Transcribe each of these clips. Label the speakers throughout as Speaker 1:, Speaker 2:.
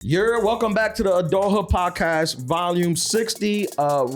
Speaker 1: Welcome back to the Adulthood Podcast, Volume 60.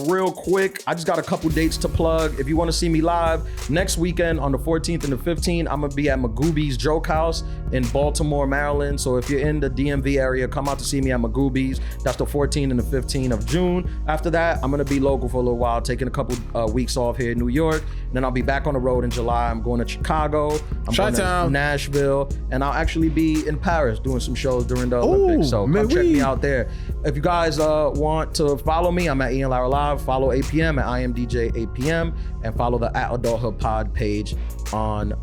Speaker 1: Real quick, I just got a couple dates to plug. If you want to see me live, next weekend on the 14th and the 15th, I'm going to be at Magooby's Joke House in Baltimore, Maryland. So if you're in the DMV area, come out to see me at Magooby's. That's the 14th and the 15th of June. After that, I'm going to be local for a little while, taking a couple weeks off here in New York. And then I'll be back on the road in July. I'm going to Chicago. I'm going to Nashville. And I'll actually be in Paris doing some shows during the Olympics. So come check me out there. If you guys want to follow me, I'm at Ian Lara Live. Follow APM at IMDJ APM, and follow the at Adulthood Pod page on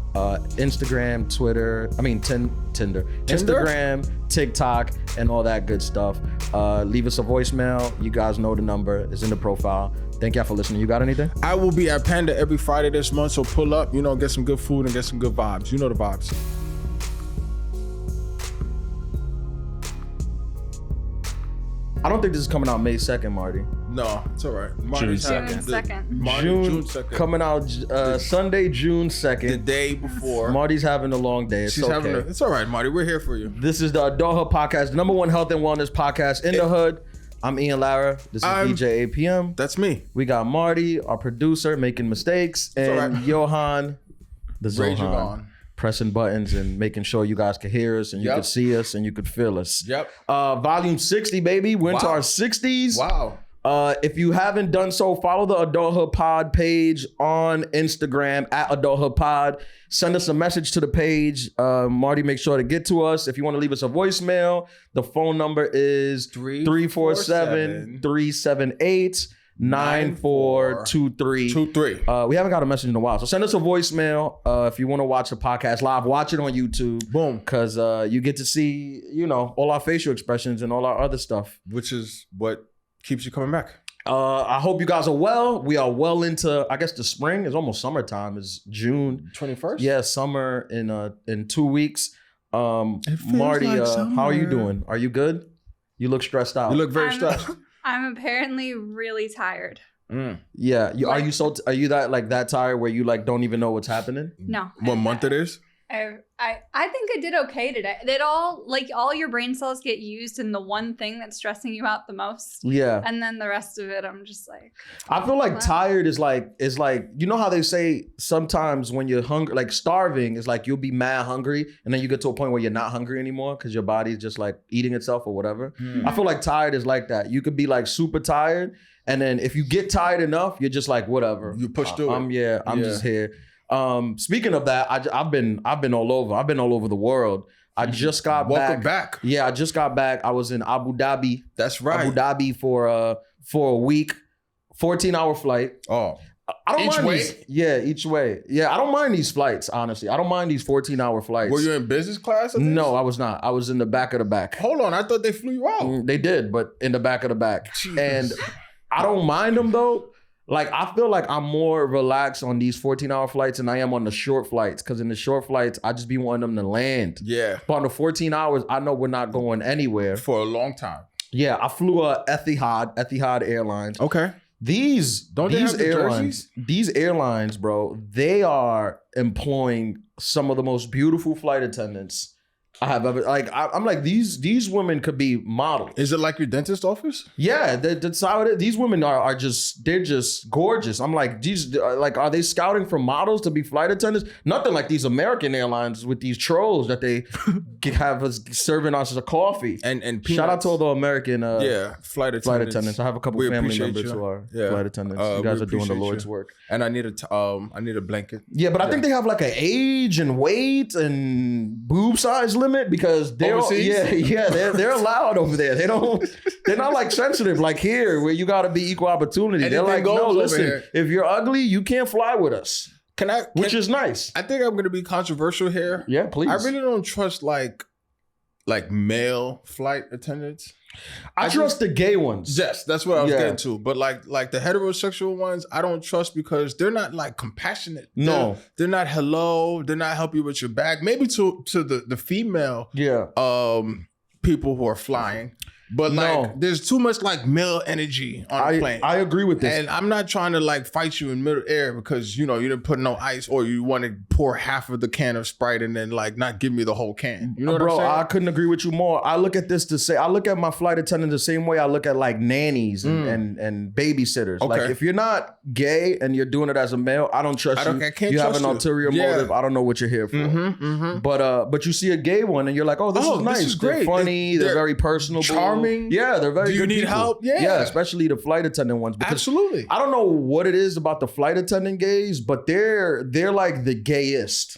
Speaker 1: Instagram, Tinder, Instagram, TikTok, and all that good stuff. Leave us a voicemail. You guys know the number. It's in the profile. Thank y'all for listening. You got anything?
Speaker 2: I will be at Panda every Friday this month, so pull up, get some good food and get some good vibes. You know the vibes.
Speaker 1: I don't think this is coming out May 2nd, Marty.
Speaker 2: No, it's all right.
Speaker 3: June 2nd.
Speaker 1: June 2nd. Coming out Sunday, June 2nd.
Speaker 2: The day before.
Speaker 1: Marty's having a long day. It's okay.
Speaker 2: It's all right, Marty. We're here for you.
Speaker 1: This is the Adulthood Podcast, the #1 health and wellness podcast in the hood. I'm Ian Lara. This is DJ APM.
Speaker 2: That's me.
Speaker 1: We got Marty, our producer, making mistakes, and Johan, the Zohan, pressing buttons and making sure you guys can hear us and you could see us and you could feel us. Volume 60, baby. We're into our 60s.
Speaker 2: Wow.
Speaker 1: If you haven't done so, follow the Adulthood Pod page on Instagram at Adulthood Pod. Send us a message to the page. Marty, make sure to get to us. If you want to leave us a voicemail, the phone number is 347-378-9423. We haven't got a message in a while, so send us a voicemail if you want to watch the podcast live. Watch it on YouTube.
Speaker 2: Boom,
Speaker 1: because you get to see all our facial expressions and all our other stuff,
Speaker 2: which is what keeps you coming back.
Speaker 1: I hope you guys are well. We are well into, I guess, the spring. It's almost summertime. It's June
Speaker 2: 21st.
Speaker 1: Yeah, summer in 2 weeks. Marty,
Speaker 2: like
Speaker 1: how are you doing? Are you good? You look stressed out.
Speaker 2: You look very stressed.
Speaker 3: I'm apparently really tired.
Speaker 1: Yeah. Are you that tired where you don't even know what's happening?
Speaker 3: No.
Speaker 2: What month it is?
Speaker 3: I think I did okay today. All your brain cells get used in the one thing that's stressing you out the most.
Speaker 1: Yeah.
Speaker 3: And then the rest of it, I'm just like.
Speaker 1: I feel like tired is like you know how they say sometimes when you're hungry, like starving is like you'll be mad hungry and then you get to a point where you're not hungry anymore because your body's just like eating itself or whatever. I feel like tired is like that. You could be like super tired, and then if you get tired enough, you're just like whatever.
Speaker 2: You push through
Speaker 1: I'm just here. Speaking of that, I've been all over. I've been all over the world. I just got back.
Speaker 2: Welcome back.
Speaker 1: Yeah, I just got back. I was in Abu Dhabi.
Speaker 2: That's right.
Speaker 1: Abu Dhabi for a week, 14-hour flight.
Speaker 2: Oh,
Speaker 1: I don't
Speaker 2: each
Speaker 1: mind
Speaker 2: way?
Speaker 1: Each way. Yeah, I don't mind these flights, honestly. I don't mind these 14-hour flights.
Speaker 2: Were you in business class?
Speaker 1: No, I was not. I was in the back of the back.
Speaker 2: Hold on, I thought they flew you out.
Speaker 1: They did, but in the back of the back.
Speaker 2: Jesus.
Speaker 1: And I don't mind them though. Like, I feel like I'm more relaxed on these 14-hour flights than I am on the short flights. Because in the short flights, I just be wanting them to land.
Speaker 2: Yeah.
Speaker 1: But on the 14 hours, I know we're not going anywhere.
Speaker 2: For a long time.
Speaker 1: Yeah, I flew Etihad Airlines.
Speaker 2: Okay.
Speaker 1: These
Speaker 2: airlines,
Speaker 1: bro, they are employing some of the most beautiful flight attendants I have ever, I'm like, these women could be models.
Speaker 2: Is it like your dentist office?
Speaker 1: Yeah, that's how it is. These women are just gorgeous. I'm like, are they scouting for models to be flight attendants? Nothing like these American airlines with these trolls that they have us serving us a coffee.
Speaker 2: And
Speaker 1: shout out to all the American
Speaker 2: flight attendants.
Speaker 1: I have a couple family members who are flight attendants. You guys are doing the Lord's work.
Speaker 2: And I need a blanket.
Speaker 1: Yeah, but I think they have like an age and weight and boob size limit because they're they're allowed over there. They're not like sensitive like here where you got to be equal opportunity. They're like, no, listen, if you're ugly, you can't fly with us. Which is nice.
Speaker 2: I think I'm going to be controversial here.
Speaker 1: Yeah, please.
Speaker 2: I really don't trust like male flight attendants.
Speaker 1: I trust the gay ones.
Speaker 2: Yes, that's what I was getting to. But like the heterosexual ones, I don't trust because they're not like compassionate.
Speaker 1: No.
Speaker 2: They're not hello. They're not help you with your bag. Maybe to the female people who are flying. But
Speaker 1: No.
Speaker 2: like, there's too much like male energy on the plane.
Speaker 1: I agree with this.
Speaker 2: And I'm not trying to like fight you in middle air because you didn't put no ice or you want to pour half of the can of Sprite and then like not give me the whole can. You know what I'm saying?
Speaker 1: I couldn't agree with you more. I look at my flight attendant the same way I look at like nannies and babysitters.
Speaker 2: Okay.
Speaker 1: Like if you're not gay and you're doing it as a male, I don't trust you.
Speaker 2: I can't
Speaker 1: you have
Speaker 2: trust
Speaker 1: an
Speaker 2: you.
Speaker 1: ulterior
Speaker 2: Yeah.
Speaker 1: motive. I don't know what you're here for. But you see a gay one and you're like, oh, this is nice.
Speaker 2: This is
Speaker 1: They're
Speaker 2: great.
Speaker 1: funny. They're very personable.
Speaker 2: Charming.
Speaker 1: Yeah, they're very
Speaker 2: Do you
Speaker 1: good
Speaker 2: need
Speaker 1: people.
Speaker 2: help? Yeah.
Speaker 1: Yeah, especially the flight attendant ones. Because
Speaker 2: Absolutely.
Speaker 1: I don't know what it is about the flight attendant gays, but they're like the gayest,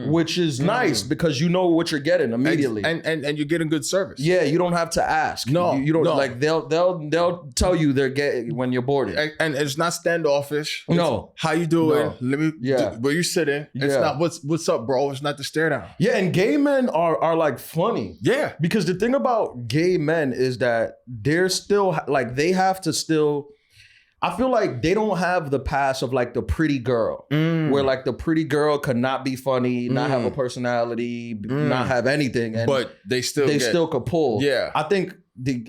Speaker 1: which is nice because you know what you're getting immediately.
Speaker 2: And you're getting good service.
Speaker 1: Yeah, you don't have to ask.
Speaker 2: No,
Speaker 1: you don't
Speaker 2: no.
Speaker 1: like they'll tell you they're gay when you're boarded.
Speaker 2: And it's not standoffish.
Speaker 1: No.
Speaker 2: It's how you doing?
Speaker 1: No.
Speaker 2: Let me.
Speaker 1: Yeah.
Speaker 2: Where you sitting? It's
Speaker 1: Yeah.
Speaker 2: not what's up, bro. It's not the stare down.
Speaker 1: Yeah, and gay men are like funny.
Speaker 2: Yeah.
Speaker 1: Because the thing about gay men is that they're still like they have to still. I feel like they don't have the pass of like the pretty girl, where like the pretty girl could not be funny, not have a personality, not have anything, and
Speaker 2: But they still
Speaker 1: could pull.
Speaker 2: Yeah.
Speaker 1: I think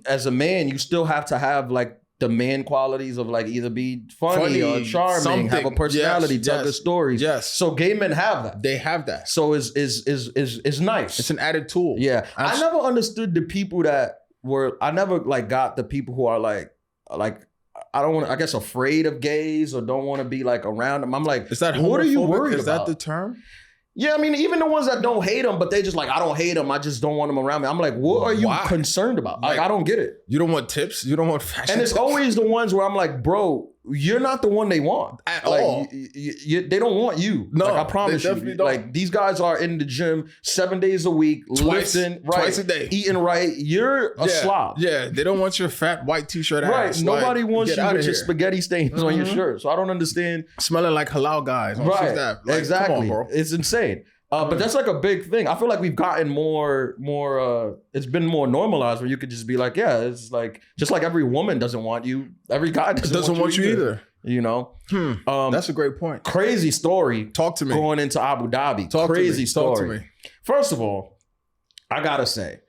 Speaker 1: as a man, you still have to have like the man qualities of like either be funny or charming,
Speaker 2: something.
Speaker 1: have a personality,
Speaker 2: Yes,
Speaker 1: tell
Speaker 2: yes,
Speaker 1: good stories.
Speaker 2: yes.
Speaker 1: So gay men have that.
Speaker 2: They have that.
Speaker 1: So is nice.
Speaker 2: It's an added tool.
Speaker 1: Yeah. I never understood the people that were. I never like got the people who are like. I don't want to, I guess, afraid of gays or don't want to be like around them. I'm like,
Speaker 2: Is that
Speaker 1: what are you
Speaker 2: homophobic?
Speaker 1: worried
Speaker 2: Is
Speaker 1: about?
Speaker 2: that the term?
Speaker 1: Yeah, I mean, even the ones that don't hate them, but they just like, I don't hate them. I just don't want them around me. I'm like, what are you
Speaker 2: Why?
Speaker 1: concerned about? Like,
Speaker 2: Like,
Speaker 1: I don't get it.
Speaker 2: You don't want tips? You don't want fashion
Speaker 1: And it's
Speaker 2: tips?
Speaker 1: always the ones where I'm like, bro, you're not the one they want.
Speaker 2: At
Speaker 1: like,
Speaker 2: all.
Speaker 1: They don't want you.
Speaker 2: No,
Speaker 1: like, I promise
Speaker 2: they
Speaker 1: you.
Speaker 2: definitely don't.
Speaker 1: Like, these guys are in the gym 7 days a week, lifting, right,
Speaker 2: twice a day.
Speaker 1: eating right. You're a slob.
Speaker 2: Yeah, they don't want your fat white t-shirt
Speaker 1: Right.
Speaker 2: ass.
Speaker 1: Nobody
Speaker 2: Like,
Speaker 1: wants
Speaker 2: get
Speaker 1: you
Speaker 2: outta
Speaker 1: with your
Speaker 2: here.
Speaker 1: spaghetti stains on your shirt. So I don't understand.
Speaker 2: Smelling like halal guys. On
Speaker 1: Right.
Speaker 2: That. Like,
Speaker 1: exactly.
Speaker 2: Come on, bro.
Speaker 1: It's insane. But that's like a big thing. I feel like we've gotten more. It's been more normalized where you could just be like, yeah, it's like just like every woman doesn't want you, every guy doesn't want you either. You know,
Speaker 2: That's a great point.
Speaker 1: Crazy story.
Speaker 2: Talk to me.
Speaker 1: Going into Abu Dhabi.
Speaker 2: Talk
Speaker 1: Crazy
Speaker 2: to me. Talk
Speaker 1: story.
Speaker 2: to me.
Speaker 1: First of all, I gotta say,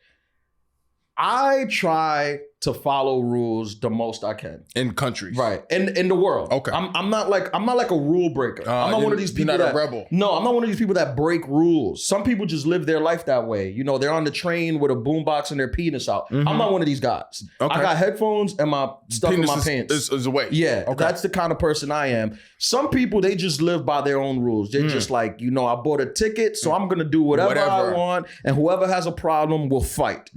Speaker 1: I try to follow rules the most I can.
Speaker 2: In countries.
Speaker 1: Right. In the world.
Speaker 2: Okay.
Speaker 1: I'm not like a rule breaker. I'm not one of these people
Speaker 2: you're not
Speaker 1: that
Speaker 2: a rebel.
Speaker 1: No, I'm not one of these people that break rules. Some people just live their life that way. You know, they're on the train with a boombox and their penis out. I'm not one of these guys.
Speaker 2: Okay.
Speaker 1: I got headphones and my stuff in my pants.
Speaker 2: Is away.
Speaker 1: Yeah,
Speaker 2: Okay.
Speaker 1: that's the kind of person I am. Some people, they just live by their own rules. They're just like, you know, I bought a ticket, so I'm going to do whatever I want, and whoever has a problem will fight.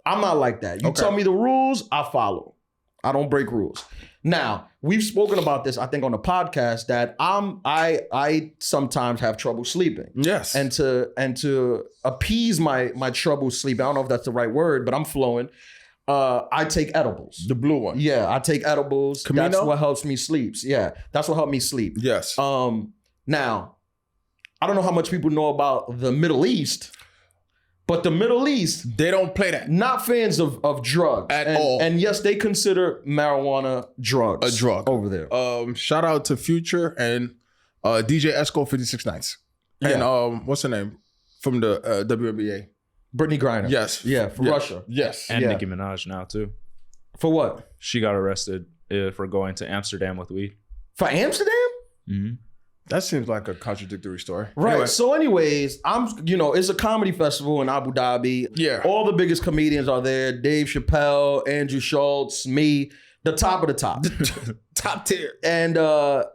Speaker 1: I'm not like that. You tell me the rules, I follow. I don't break rules. Now, we've spoken about this, I think, on the podcast that I sometimes have trouble sleeping.
Speaker 2: Yes.
Speaker 1: And to appease my trouble sleep, I don't know if that's the right word, but I'm flowing. I take edibles.
Speaker 2: The blue one.
Speaker 1: Yeah, I take edibles.
Speaker 2: Camino?
Speaker 1: That's what helps me sleep. Yeah, that's what helped me sleep.
Speaker 2: Yes.
Speaker 1: Now, I don't know how much people know about the Middle East, but the Middle East,
Speaker 2: They don't play that.
Speaker 1: not fans of drugs
Speaker 2: At all.
Speaker 1: And yes, they consider marijuana drugs.
Speaker 2: A drug.
Speaker 1: over there.
Speaker 2: Shout out to Future and DJ Esco 56 Nights. And what's her name? From the WNBA.
Speaker 1: Brittany Griner.
Speaker 2: Yes.
Speaker 1: Yeah, for
Speaker 2: Yes.
Speaker 1: Russia.
Speaker 2: Yes.
Speaker 4: And
Speaker 1: Yeah.
Speaker 4: Nicki Minaj now too.
Speaker 1: For what?
Speaker 4: She got arrested for going to Amsterdam with weed.
Speaker 1: For Amsterdam?
Speaker 4: Mm-hmm.
Speaker 2: That seems like a contradictory story.
Speaker 1: Right.
Speaker 2: Anyway.
Speaker 1: So anyways, it's a comedy festival in Abu Dhabi.
Speaker 2: Yeah.
Speaker 1: All the biggest comedians are there. Dave Chappelle, Andrew Schultz, me, the top of the top.
Speaker 2: Top tier.
Speaker 1: And a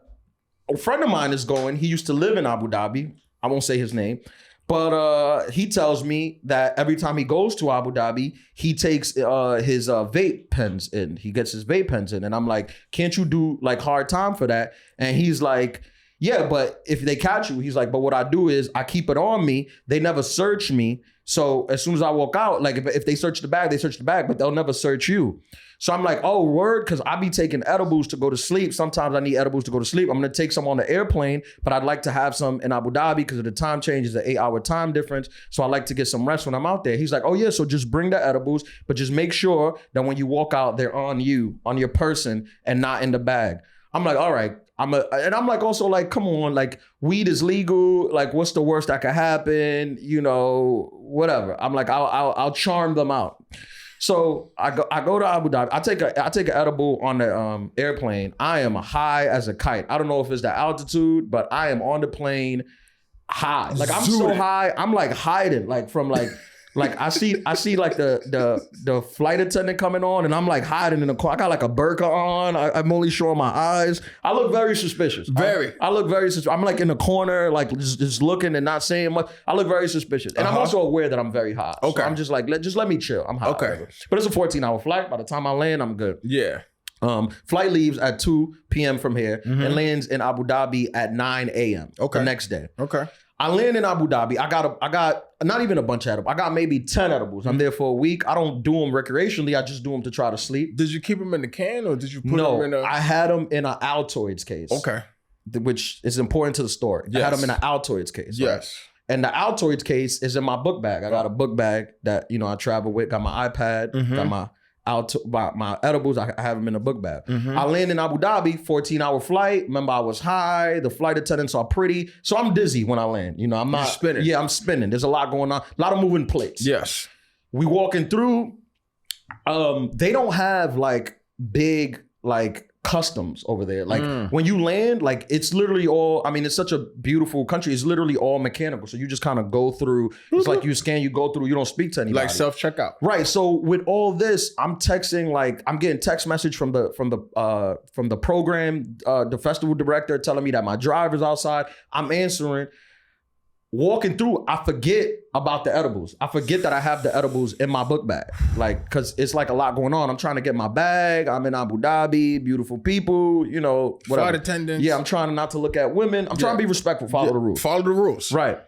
Speaker 1: friend of mine is going. He used to live in Abu Dhabi. I won't say his name. But he tells me that every time he goes to Abu Dhabi, he takes his vape pens in. He gets his vape pens in. And I'm like, can't you do like hard time for that? And he's like, yeah, but if they catch you, he's like, but what I do is I keep it on me. They never search me. So as soon as I walk out, like if they search the bag, they search the bag, but they'll never search you. So I'm like, oh, word, because I be taking edibles to go to sleep. Sometimes I need edibles to go to sleep. I'm going to take some on the airplane, but I'd like to have some in Abu Dhabi because of the time change. It's an 8-hour time difference. So I like to get some rest when I'm out there. He's like, oh, yeah, so just bring the edibles, but just make sure that when you walk out, they're on you, on your person, and not in the bag. I'm like, all right. And I'm like, also like, come on, like weed is legal. Like, what's the worst that could happen? You know, whatever. I'm like, I'll charm them out. So I go to Abu Dhabi. I take an edible on the airplane. I am high as a kite. I don't know if it's the altitude, but I am on the plane high. Like I'm so high, I'm like hiding like from like I see like the flight attendant coming on, and I'm like hiding in the car. I got like a burqa on. I'm only showing my eyes. I look very suspicious. I look very suspicious. I'm like in the corner, like just looking and not saying much. I look very suspicious, and I'm also aware that I'm very hot. Okay, so I'm just like let me chill. I'm hot. Okay, whatever. But it's a 14-hour flight. By the time I land, I'm good.
Speaker 2: Yeah.
Speaker 1: Flight leaves at 2 p.m. from here and lands in Abu Dhabi at 9 a.m. the next day.
Speaker 2: Okay.
Speaker 1: I land in Abu Dhabi. I got not even a bunch of edibles. I got maybe 10 edibles. I'm there for a week. I don't do them recreationally. I just do them to try to sleep.
Speaker 2: Did you keep them in the can or did you put them in a...
Speaker 1: I had them in an Altoids case.
Speaker 2: Okay.
Speaker 1: Which is important to the story.
Speaker 2: Yes.
Speaker 1: I had them in an Altoids case.
Speaker 2: Yes.
Speaker 1: Right? And the Altoids case is in my book bag. I got a book bag that, I travel with. Got my iPad. Got my edibles. I have them in a book bag. I land in Abu Dhabi, 14-hour flight. Remember, I was high. The flight attendants are pretty. So I'm dizzy when I land. I'm not
Speaker 2: spinning.
Speaker 1: Yeah, I'm spinning. There's a lot going on. A lot of moving plates.
Speaker 2: Yes.
Speaker 1: We walking through. They don't have like big like customs over there. Like when you land, like it's literally all, it's such a beautiful country. It's literally all mechanical. So you just kind of go through, it's like you scan, you go through, you don't speak to anybody.
Speaker 2: Like self-checkout.
Speaker 1: Right. So with all this, I'm texting, like I'm getting text message from the program, the festival director telling me that my driver's outside. I'm answering. Walking through, I forget about the edibles. I forget that I have the edibles in my book bag. Like, cause it's like a lot going on. I'm trying to get my bag. I'm in Abu Dhabi, beautiful people, whatever.
Speaker 2: Flight attendants.
Speaker 1: Yeah, I'm trying not to look at women. I'm trying to be respectful, follow the rules.
Speaker 2: Follow the rules.
Speaker 1: Right.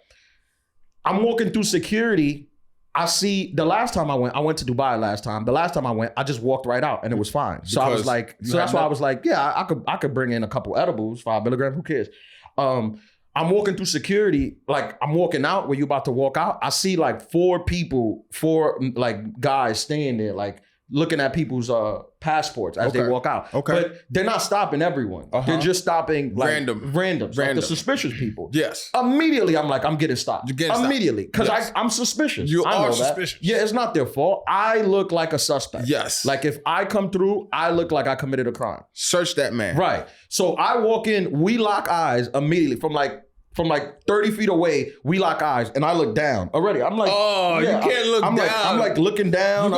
Speaker 1: I'm walking through security. I see the last time I went to Dubai last time. The last time I went, I just walked right out and it was fine. So I was like, that's why I was like, yeah, I could bring in a couple edibles, 5 milligrams, who cares? I'm walking through security, like I'm walking out where you about to walk out. I see like 4 like guys staying there, like looking at people's passports as they walk out. Okay. But they're not stopping everyone. They're just stopping like randoms, like the suspicious people.
Speaker 2: Yes.
Speaker 1: Immediately, I'm like, I'm getting stopped.
Speaker 2: You're getting stopped.
Speaker 1: Immediately, because I'm suspicious.
Speaker 2: You
Speaker 1: I
Speaker 2: are
Speaker 1: know
Speaker 2: suspicious.
Speaker 1: That. Yeah, it's not their fault. I look like a suspect.
Speaker 2: Yes.
Speaker 1: Like if I come through, I look like I committed a crime.
Speaker 2: Search that man.
Speaker 1: Right. So I walk in, we lock eyes immediately from like 30 feet away, we lock eyes, and I look down already. I'm like,
Speaker 2: oh, yeah, you can't look down.
Speaker 1: I'm like looking down.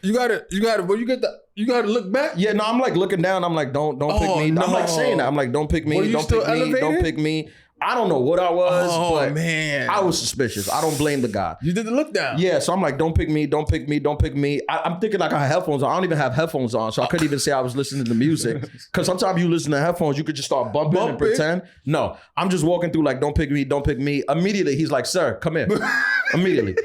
Speaker 2: You gotta look back.
Speaker 1: Yeah, no, I'm like looking down. I'm like, don't pick me. No. I'm like saying that. I'm like, don't pick me. Don't pick me. Don't pick me. I don't know what I was, but man, I was suspicious. I don't blame the guy.
Speaker 2: You did the look down.
Speaker 1: Yeah, so I'm like, don't pick me, don't pick me, don't pick me. I'm thinking like I have headphones on. I don't even have headphones on, so I couldn't even say I was listening to music. Because sometimes you listen to headphones, you could just start bumping and pretend. No, I'm just walking through like, don't pick me, don't pick me. Immediately, he's like, sir, come here. Immediately.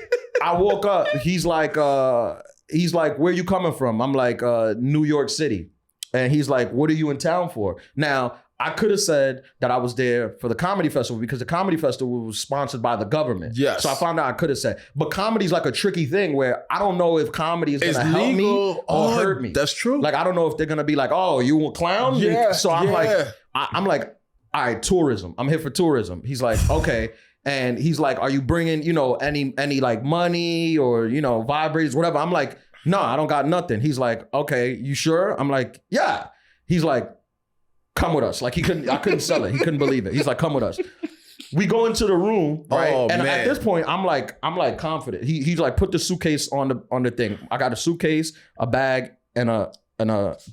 Speaker 1: I walk up, he's like, where you coming from? I'm like, New York City. And he's like, what are you in town for? Now, I could have said that I was there for the comedy festival because the comedy festival was sponsored by the government. Yes. So I found out I could have said. But comedy's like a tricky thing where I don't know if comedy is going to help me or hurt me.
Speaker 2: That's true.
Speaker 1: Like, I don't know if they're going to be like, oh, you a clown?
Speaker 2: Yeah.
Speaker 1: So I'm like, all right, tourism. I'm here for tourism. He's like, okay. And he's like, are you bringing, any like money or, vibrators, whatever? I'm like, no, I don't got nothing. He's like, okay, you sure? I'm like, yeah. He's like, come with us. Like I couldn't sell it. He couldn't believe it. He's like, come with us. We go into the room, right? And man, at this point, I'm like confident. He's like, put the suitcase on the thing. I got a suitcase, a bag, and a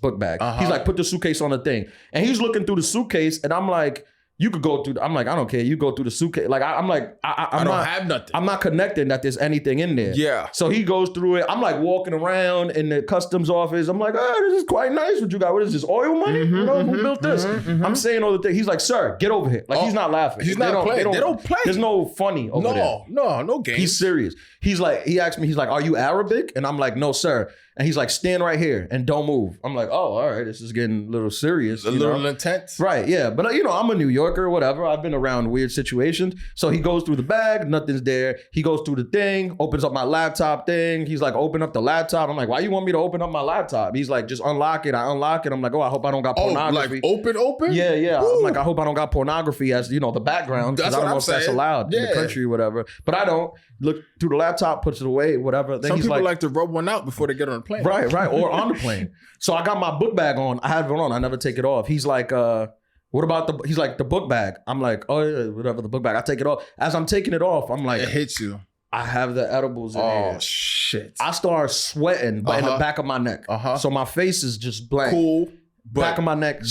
Speaker 1: book bag. He's like, put the suitcase on the thing. And he's looking through the suitcase, and I'm like, you could go through. I'm like, I don't care. You go through the suitcase. Like I'm like, I
Speaker 2: don't have nothing.
Speaker 1: I'm not connecting that there's anything in there.
Speaker 2: Yeah.
Speaker 1: So he goes through it. I'm like walking around in the customs office. I'm like, oh, this is quite nice. What you got? What is this? Oil money? Who built this? I'm saying all the things. He's like, sir, get over here. Like he's not laughing.
Speaker 2: He's not playing. They don't play.
Speaker 1: There's no funny over there.
Speaker 2: No games.
Speaker 1: He's serious. He's like, he asked me, he's like, are you Arabic? And I'm like, no, sir. And he's like, stand right here and don't move. I'm like, oh, all right, this is getting a little serious.
Speaker 2: A little intense.
Speaker 1: Right, yeah. But, I'm a New Yorker. worker, whatever. I've been around weird situations. So he goes through the bag, nothing's there. He goes through the thing, opens up my laptop thing. He's like, open up the laptop. I'm like, why you want me to open up my laptop? He's like, just unlock it. I unlock it. I'm like, oh, I hope I don't got pornography.
Speaker 2: Like open?
Speaker 1: Yeah.
Speaker 2: Woo.
Speaker 1: I'm like, I hope I don't got pornography as, the background. Because I don't know if that's allowed in the country or whatever. But I don't. Look through the laptop, puts it away, whatever. Then
Speaker 2: Some
Speaker 1: he's
Speaker 2: people like to rub one out before they get on the plane.
Speaker 1: Right. Or on the plane. So I got my book bag on. I have it on. I never take it off. He's like, what about he's like, the book bag. I'm like, oh, yeah, whatever, the book bag. I take it off. As I'm taking it off, I'm like,
Speaker 2: it hits you.
Speaker 1: I have the edibles in here.
Speaker 2: Oh, shit.
Speaker 1: I start sweating, but in the back of my neck. So my face is just blank.
Speaker 2: Cool.
Speaker 1: Back of my neck,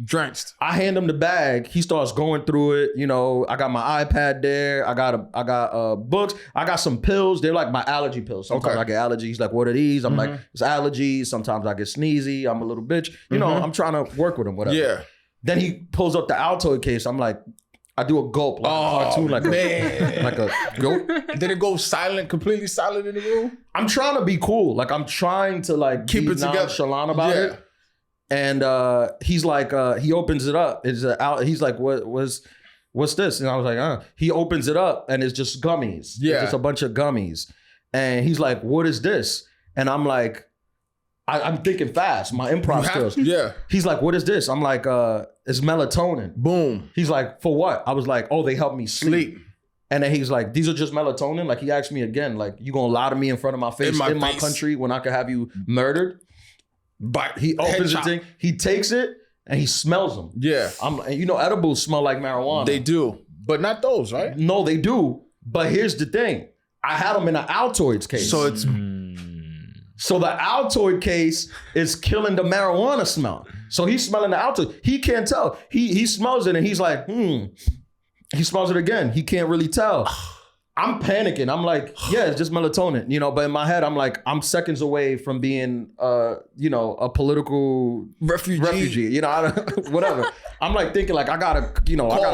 Speaker 2: drenched.
Speaker 1: I hand him the bag. He starts going through it. I got my iPad there. I got books. I got some pills. They're like my allergy pills. Sometimes I get allergies. He's like, what are these? I'm like, it's allergies. Sometimes I get sneezy. I'm a little bitch. I'm trying to work with him, whatever.
Speaker 2: Yeah.
Speaker 1: Then he pulls up the Altoid case. I'm like, I do a gulp, like a cartoon, like a goat.
Speaker 2: Did it go silent, completely silent in the room?
Speaker 1: I'm trying to be cool. Like I'm trying to like
Speaker 2: keep it together,
Speaker 1: nonchalant about it. And he's like, he opens it up. He's like, what's this? And I was like, He opens it up and it's just gummies.
Speaker 2: Yeah.
Speaker 1: It's just a bunch of gummies. And he's like, what is this? And I'm like, I'm thinking fast. My improv skills.
Speaker 2: Yeah.
Speaker 1: He's like, what is this? I'm like, it's melatonin.
Speaker 2: Boom.
Speaker 1: He's like, for what? I was like, oh, they help me sleep. And then he's like, these are just melatonin? Like he asked me again, like, you gonna lie to me in front of my face in my country when I could have you murdered? But he opens the thing, he takes it, and he smells them.
Speaker 2: Yeah.
Speaker 1: Edibles smell like marijuana.
Speaker 2: They do. But not those, right?
Speaker 1: No, they do. But here's the thing. I had them in an Altoids case.
Speaker 2: So it's...
Speaker 1: So the Altoid case is killing the marijuana smell. So he's smelling the Altoid. He can't tell. He smells it and he's like, He smells it again. He can't really tell. I'm panicking. I'm like, yeah, it's just melatonin, But in my head, I'm like, I'm seconds away from being, a political refugee. Whatever. I'm like thinking, like, I gotta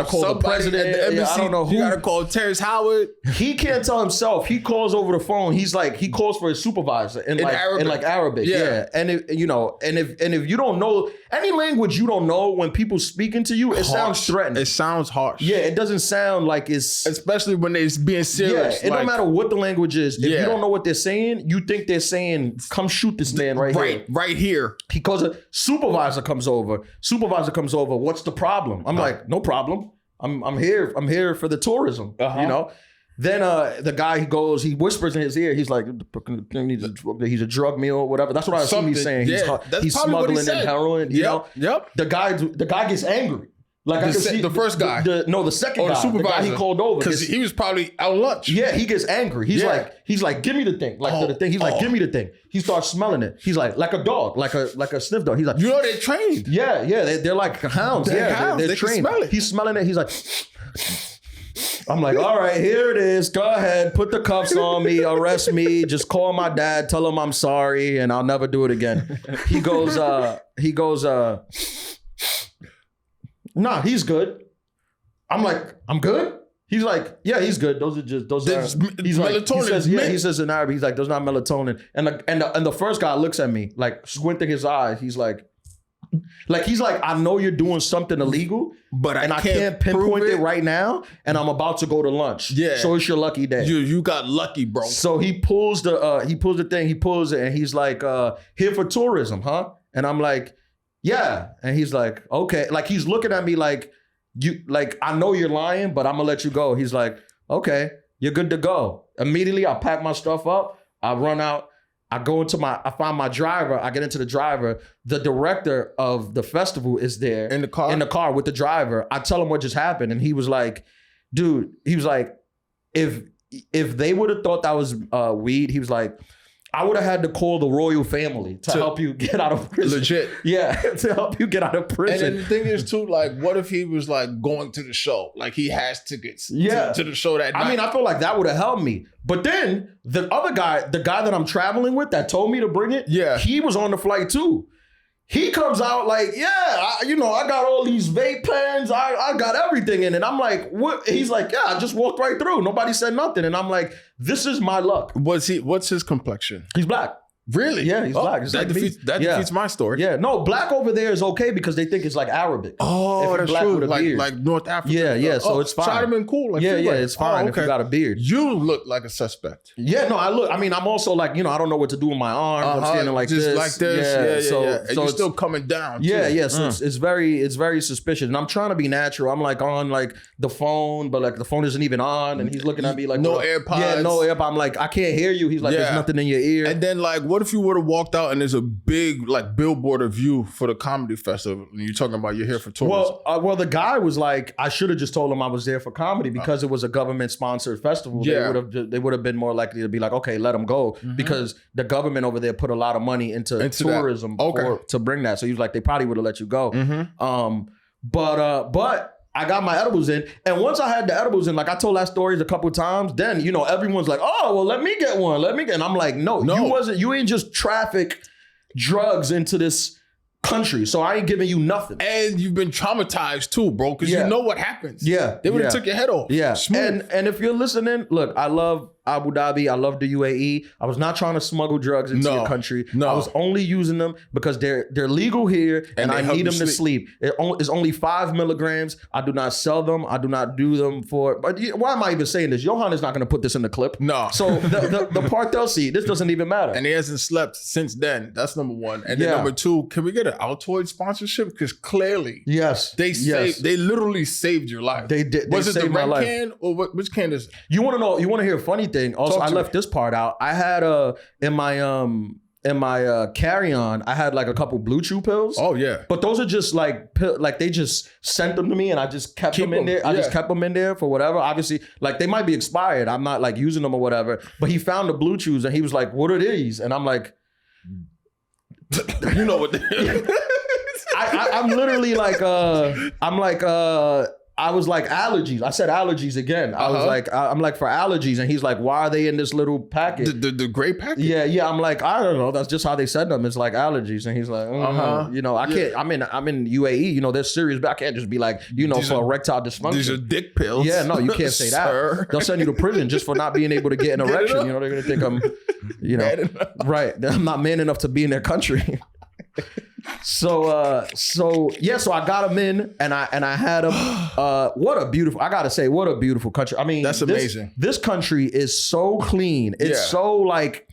Speaker 1: call the president.
Speaker 2: At the embassy,
Speaker 1: I don't know who.
Speaker 2: You gotta call Terrence Howard.
Speaker 1: He can't tell himself. He calls over the phone. He's like, he calls for his supervisor in Arabic. Yeah. And if you don't know any language, you don't know when people speaking to you, it sounds threatening.
Speaker 2: It sounds harsh.
Speaker 1: Yeah, it doesn't sound like it's...
Speaker 2: Especially when it's being serious.
Speaker 1: Yeah, it don't matter what the language is. If you don't know what they're saying, you think they're saying, come shoot this man right here.
Speaker 2: Right here.
Speaker 1: He calls a supervisor comes over. What's the problem? I'm like, no problem. I'm here for the tourism. Then the guy he whispers in his ear. He's like, he's a drug mule, whatever. That's what I assume he's saying. He's smuggling in heroin.
Speaker 2: Yep.
Speaker 1: The guy gets angry. Like I can see
Speaker 2: the first guy.
Speaker 1: The second guy.
Speaker 2: The supervisor.
Speaker 1: The guy he called over.
Speaker 2: Because he was probably out lunch.
Speaker 1: Yeah, he gets angry. He's like, give me the thing. The thing. He's like, give me the thing. He starts smelling it. He's like a dog, like a sniff dog. He's like,
Speaker 2: they're trained.
Speaker 1: Yeah. They're like hounds. They're
Speaker 2: they
Speaker 1: trained.
Speaker 2: Smell it.
Speaker 1: He's smelling it. He's like, I'm like, all right, here it is. Go ahead, put the cuffs on me, arrest me. Just call my dad, tell him I'm sorry, and I'll never do it again. He goes, nah, he's good. I'm like, I'm good? He's like, yeah, he's good. Those are he's like, melatonin. He says in Arabic, he's like, those not melatonin. And the first guy looks at me, like squinting his eyes. He's like, I know you're doing something illegal, but I can't pinpoint it right now, and I'm about to go to lunch. Yeah. So it's your lucky day.
Speaker 2: You got lucky, bro.
Speaker 1: So he pulls the thing, he pulls it, and he's like, here for tourism, huh? And I'm like, yeah. And he's like, okay. Like he's looking at me like, I know you're lying, but I'm gonna let you go. He's like, okay, you're good to go. Immediately, I pack my stuff up. I run out. I find my driver. I get into the driver. The director of the festival is there.
Speaker 2: In the car
Speaker 1: with the driver. I tell him what just happened. And he was like, dude, if they would have thought that was weed, he was like, I would have had to call the royal family to help you get out of prison.
Speaker 2: Legit.
Speaker 1: Yeah, to help you get out of prison.
Speaker 2: And then the thing is too, like, what if he was like going to the show? Like he has tickets to the show that night.
Speaker 1: I mean, I feel like that would have helped me. But then the other guy, the guy that I'm traveling with that told me to bring it, he was on the flight too. He comes out like, I got all these vape pens. I got everything in it. I'm like, what? He's like, yeah, I just walked right through. Nobody said nothing. And I'm like, this is my luck.
Speaker 2: What's his complexion?
Speaker 1: He's black.
Speaker 2: Really?
Speaker 1: Yeah, he's black. Just
Speaker 2: That
Speaker 1: like me.
Speaker 2: defeats my story.
Speaker 1: Yeah, no, black over there is okay because they think it's like Arabic.
Speaker 2: Oh,
Speaker 1: If you're
Speaker 2: that's
Speaker 1: black
Speaker 2: true.
Speaker 1: with a beard.
Speaker 2: Like North Africa.
Speaker 1: Yeah, so it's fine.
Speaker 2: Chinaman cool. Like
Speaker 1: Yeah,
Speaker 2: Freeway.
Speaker 1: it's fine if you got a beard.
Speaker 2: You look like a suspect.
Speaker 1: Yeah, no, I'm also like, I don't know what to do with my arms. I'm standing like
Speaker 2: just
Speaker 1: this.
Speaker 2: like this. Yeah. And you're
Speaker 1: it's-
Speaker 2: still coming down.
Speaker 1: Yeah,
Speaker 2: too.
Speaker 1: yeah. So it's very suspicious. And I'm trying to be natural. I'm like on like the phone, but like the phone isn't even on. And he's looking at me like,
Speaker 2: No
Speaker 1: "Well,
Speaker 2: AirPods."
Speaker 1: Yeah, no AirPods. I'm like, I can't hear you. He's like, there's nothing in your ear.
Speaker 2: And then like, what if you would have walked out and there's a big like billboard of you for the comedy festival and you're talking about you're here for tourism?
Speaker 1: Well, the guy was like, I should have just told him I was there for comedy because it was a government sponsored festival.
Speaker 2: Yeah.
Speaker 1: They would have been more likely to be like, okay, let him go because the government over there put a lot of money into tourism to bring that. So he was like, they probably would have let you go. But I got my edibles in, and once I had the edibles in, like I told that stories a couple times, then everyone's like, oh well, let me get one, and I'm like, no, you ain't just traffic drugs into this country, so I ain't giving you nothing.
Speaker 2: And you've been traumatized too, bro, because you know what happens.
Speaker 1: Yeah,
Speaker 2: they would have took your head off.
Speaker 1: Yeah,
Speaker 2: Smooth.
Speaker 1: and if you're listening, look, I love Abu Dhabi, I love the UAE. I was not trying to smuggle drugs into your country.
Speaker 2: No.
Speaker 1: I was only using them because they're legal here, and I need them to sleep. It's only 5 milligrams. I do not sell them. I do not do them for. But why am I even saying this? Johan is not going to put this in the clip.
Speaker 2: No.
Speaker 1: So the part they'll see, this doesn't even matter.
Speaker 2: And he hasn't slept since then. That's number one. And then number two, can we get an Altoid sponsorship? Because clearly, they literally saved your life.
Speaker 1: They did.
Speaker 2: Was it the
Speaker 1: my
Speaker 2: red
Speaker 1: life.
Speaker 2: can or which can is it?
Speaker 1: You want to know? You want to hear a funny thing? Also, I left this part out. I had in my carry-on, I had like a couple Blue Chew pills.
Speaker 2: Oh yeah.
Speaker 1: But those are just like they just sent them to me and I just kept them in there. I just kept them in there for whatever. Obviously, like they might be expired. I'm not like using them or whatever. But he found the Blue Chews and he was like, "What are these?" And I'm like,
Speaker 2: you know what?
Speaker 1: I'm literally like, I was like allergies. I said allergies again. I was like, I'm like for allergies, and he's like, why are they in this little packet?
Speaker 2: The gray packet.
Speaker 1: Yeah. I'm like, I don't know. That's just how they said them. It's like allergies, and he's like, I can't. I'm in UAE. They're serious, but I can't just be like, for erectile dysfunction.
Speaker 2: These are dick pills.
Speaker 1: Yeah, no, you can't say that. They'll send you to prison just for not being able to get an erection. They're gonna think I'm, right. I'm not man enough to be in their country. So I got him in and I had him. What a beautiful country. I mean,
Speaker 2: that's amazing.
Speaker 1: This country is so clean. It's so like,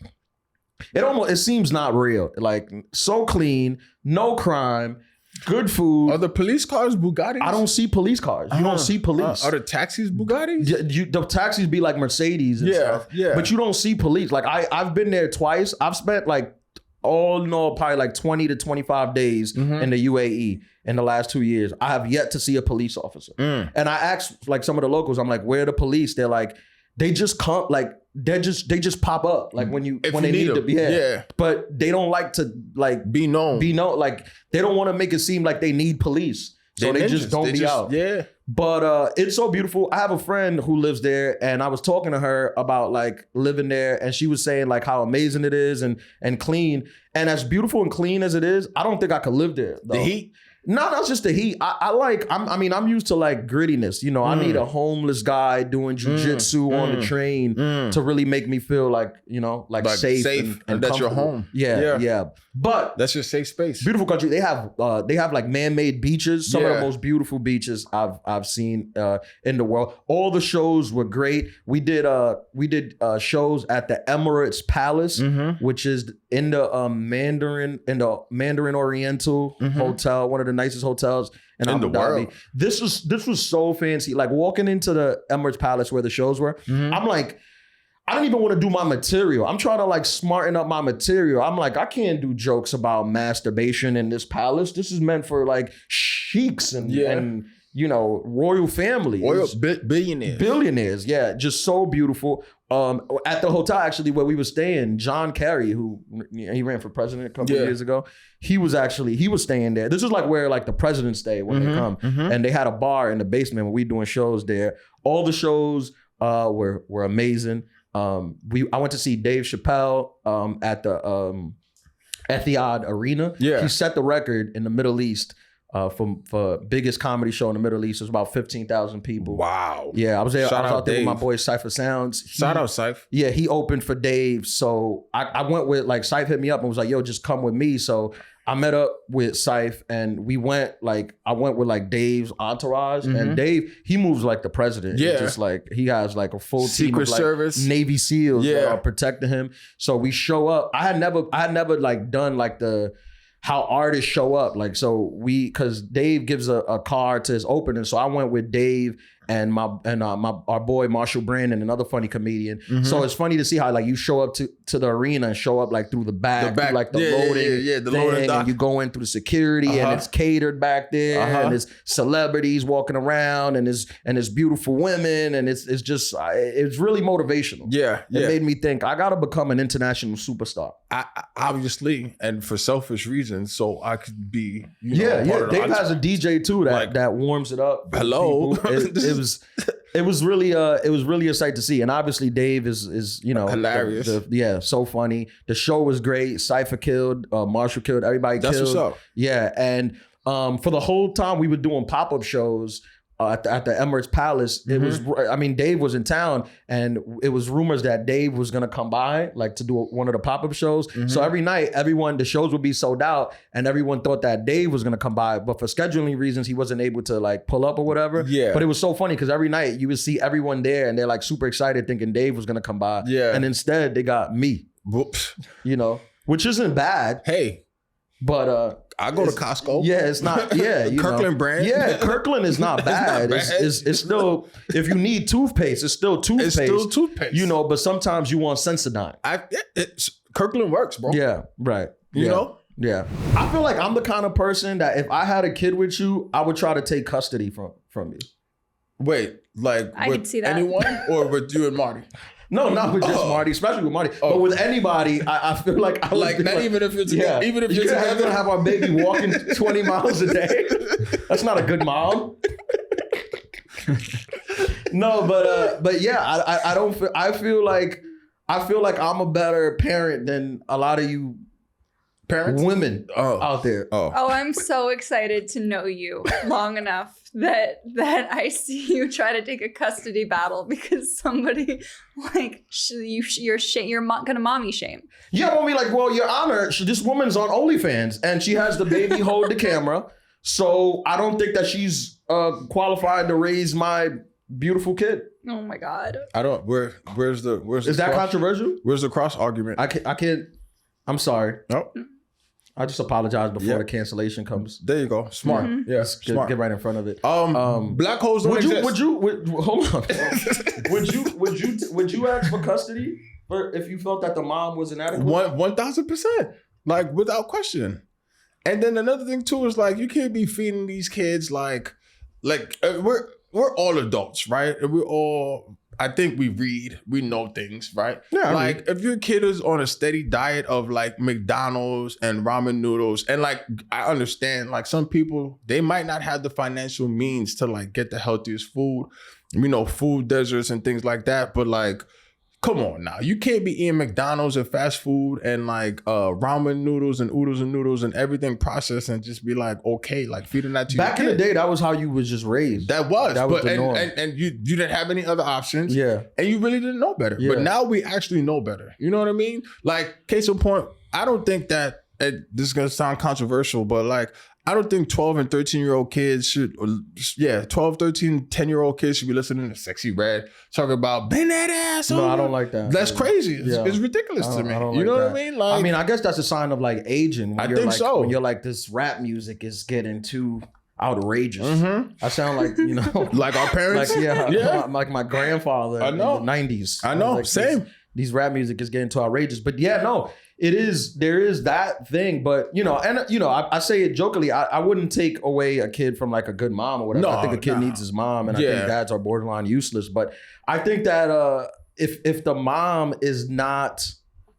Speaker 1: it seems not real. Like so clean, no crime, good food.
Speaker 2: Are the police cars Bugattis?
Speaker 1: I don't see police cars. You don't see police.
Speaker 2: Are the taxis Bugattis?
Speaker 1: The taxis be like Mercedes and stuff. Yeah. But you don't see police. Like I've been there twice. I've spent like probably like 20 to 25 days in the UAE in the last 2 years. I have yet to see a police officer. And I asked like some of the locals, I'm like, where are the police? They're like, they just come, like they just pop up like when they need to be here. Yeah. But they don't like to like
Speaker 2: be known.
Speaker 1: Like they don't want to make it seem like they need police. So they just don't be out.
Speaker 2: Yeah.
Speaker 1: But it's so beautiful. I have a friend who lives there and I was talking to her about like living there and she was saying like how amazing it is and clean. And as beautiful and clean as it is, I don't think I could live there though.
Speaker 2: The heat?
Speaker 1: No, that's just the heat. I'm used to like grittiness. I need a homeless guy doing jujitsu on the train to really make me feel like, like safe and
Speaker 2: that's your home.
Speaker 1: Yeah. But
Speaker 2: that's your safe space.
Speaker 1: Beautiful country. They have like man-made beaches. Some of the most beautiful beaches I've seen in the world. All the shows were great. We did shows at the Emirates Palace, which is in the Mandarin Oriental Hotel, one of the nicest hotels in Abu Dhabi. This was so fancy. Like walking into the Emirates Palace where the shows were, I'm like, I don't even want to do my material. I'm trying to like smarten up my material. I'm like, I can't do jokes about masturbation in this palace. This is meant for like sheiks and royal families. Billionaires. Yeah, just so beautiful. At the hotel actually where we were staying, John Kerry, who he ran for president a couple of years ago, he was staying there. This is like where like the presidents stay when they come, and they had a bar in the basement when we doing shows there. All the shows were amazing. I went to see Dave Chappelle at the Etihad Arena. Yeah, he set the record in the Middle East for biggest comedy show in the Middle East. It was about 15,000 people.
Speaker 2: Wow.
Speaker 1: Yeah, I was there.
Speaker 2: Shout
Speaker 1: I was out there with
Speaker 2: Dave.
Speaker 1: my boy Cypher Sounds.
Speaker 2: Shout out, Syph.
Speaker 1: Yeah, he opened for Dave. So I went with like Cypher hit me up and was like, yo, just come with me. So I met up with Cypher and we went I went with like Dave's entourage and Dave, he moves like the president.
Speaker 2: Yeah.
Speaker 1: It's just like he has like a full team
Speaker 2: Secret
Speaker 1: of like
Speaker 2: Service.
Speaker 1: Navy SEALs that
Speaker 2: Yeah.
Speaker 1: are protecting him. So we show up. I had never like done like how artists show up. Like, so cause Dave gives a card to his opening. So I went with Dave and our boy Marshall Brandon, another funny comedian. So it's funny to see how like you show up to the arena and show up like through the back, through, like the loading,
Speaker 2: the
Speaker 1: thing,
Speaker 2: loading dock.
Speaker 1: and you go in through the security and it's catered back there, and there's celebrities walking around, and there's beautiful women, and it's just it's really motivational.
Speaker 2: Yeah,
Speaker 1: It made me think I gotta become an international superstar.
Speaker 2: I obviously, and for selfish reasons, so I could be.
Speaker 1: Yeah.
Speaker 2: part of the
Speaker 1: Dave has a DJ too that warms it up. for
Speaker 2: Hello.
Speaker 1: people. It was really a sight to see, and obviously Dave is
Speaker 2: hilarious.
Speaker 1: So funny. The show was great. Cypher killed, Marshall killed, everybody
Speaker 2: That's
Speaker 1: killed.
Speaker 2: what's up.
Speaker 1: Yeah, and for the whole time we were doing pop-up shows at the Emirates Palace. It was, Dave was in town, and it was rumors that Dave was gonna come by, like to do one of the pop-up shows. So every night, the shows would be sold out, and everyone thought that Dave was gonna come by, but for scheduling reasons, he wasn't able to like pull up or whatever.
Speaker 2: Yeah.
Speaker 1: But it was so funny because every night you would see everyone there, and they're like super excited, thinking Dave was gonna come by.
Speaker 2: Yeah.
Speaker 1: And instead, they got me.
Speaker 2: Whoops.
Speaker 1: Which isn't bad,
Speaker 2: Hey,
Speaker 1: but
Speaker 2: I go to Costco.
Speaker 1: yeah, it's not. Yeah,
Speaker 2: Kirkland brand.
Speaker 1: Yeah, Kirkland is not bad.
Speaker 2: bad.
Speaker 1: It's still, if you need toothpaste, it's still toothpaste.
Speaker 2: It's still toothpaste.
Speaker 1: But sometimes you want Sensodyne.
Speaker 2: Kirkland works, bro.
Speaker 1: Yeah, right.
Speaker 2: You
Speaker 1: Yeah.
Speaker 2: know?
Speaker 1: Yeah. I feel like I'm the kind of person that if I had a kid with you, I would try to take custody from you.
Speaker 2: Wait, like
Speaker 3: I
Speaker 2: with
Speaker 3: could see that.
Speaker 2: anyone or with you and Marty?
Speaker 1: No, not with just Marty, especially with Marty, but with anybody. I feel like I would
Speaker 2: Like
Speaker 1: be
Speaker 2: not even if you're together. Even if you're
Speaker 1: I'm
Speaker 2: together.
Speaker 1: gonna have our baby walking 20 miles a day. That's not a good mom. No, but yeah, I don't feel. I feel like I'm a better parent than a lot of you
Speaker 2: Parents?
Speaker 1: women out there.
Speaker 3: Oh, I'm so excited to know you long enough that I see you try to take a custody battle because somebody like you're gonna mommy shame.
Speaker 1: Yeah, I won't be like, well, Your Honor, this woman's on OnlyFans and she has the baby hold the camera, so I don't think that she's qualified to raise my beautiful kid.
Speaker 3: Oh my god.
Speaker 2: I don't. Where's the
Speaker 1: Is that
Speaker 2: cross?
Speaker 1: controversial?
Speaker 2: Where's the cross argument?
Speaker 1: I can't. I'm sorry.
Speaker 2: Nope.
Speaker 1: I just apologize before
Speaker 2: Yeah.
Speaker 1: the cancellation comes.
Speaker 2: There you go. Smart. Yeah.
Speaker 1: Get,
Speaker 2: Smart.
Speaker 1: get right in front of it.
Speaker 2: Black holes don't exist.
Speaker 1: Hold on. would you ask for custody if you felt that the mom was inadequate?
Speaker 2: 1,000%. Like without question. And then another thing too is like you can't be feeding these kids like we're all adults, right? And we're all, I think we read, we know things, right?
Speaker 1: Yeah, I
Speaker 2: like if your kid is on a steady diet of like McDonald's and ramen noodles, and like I understand, like some people, they might not have the financial means to like get the healthiest food, food deserts and things like that. But like, come on now, you can't be eating McDonald's and fast food and like ramen noodles and oodles and noodles and everything processed and just be like, okay, like feeding that to
Speaker 1: Back in
Speaker 2: your
Speaker 1: the
Speaker 2: kid.
Speaker 1: day, that was how you was just raised.
Speaker 2: That was
Speaker 1: the norm.
Speaker 2: and you didn't have any other options.
Speaker 1: Yeah.
Speaker 2: And you really didn't know better.
Speaker 1: Yeah.
Speaker 2: But now we actually know better. You know what I mean? Like, case in point, I don't think that, this is going to sound controversial, but like, I don't think 12 and 13-year-old kids should, 12, 13, 10-year-old kids should be listening to Sexy Red, talking about bend that ass over.
Speaker 1: No, I don't like that.
Speaker 2: That's crazy. It's ridiculous to me. You know what I mean? Like,
Speaker 1: I guess that's a sign of like aging.
Speaker 2: I think so.
Speaker 1: When you're like, this rap music is getting too outrageous. I sound like,
Speaker 2: like our parents.
Speaker 1: like my grandfather
Speaker 2: I know.
Speaker 1: in the 90s.
Speaker 2: I know.
Speaker 1: Like,
Speaker 2: Same.
Speaker 1: These rap music is getting too outrageous. But yeah, no, there is that thing. But, I say it jokingly, I wouldn't take away a kid from like a good mom or whatever.
Speaker 2: No,
Speaker 1: I think a kid needs his mom, and I think dads are borderline useless. But I think that if the mom is not,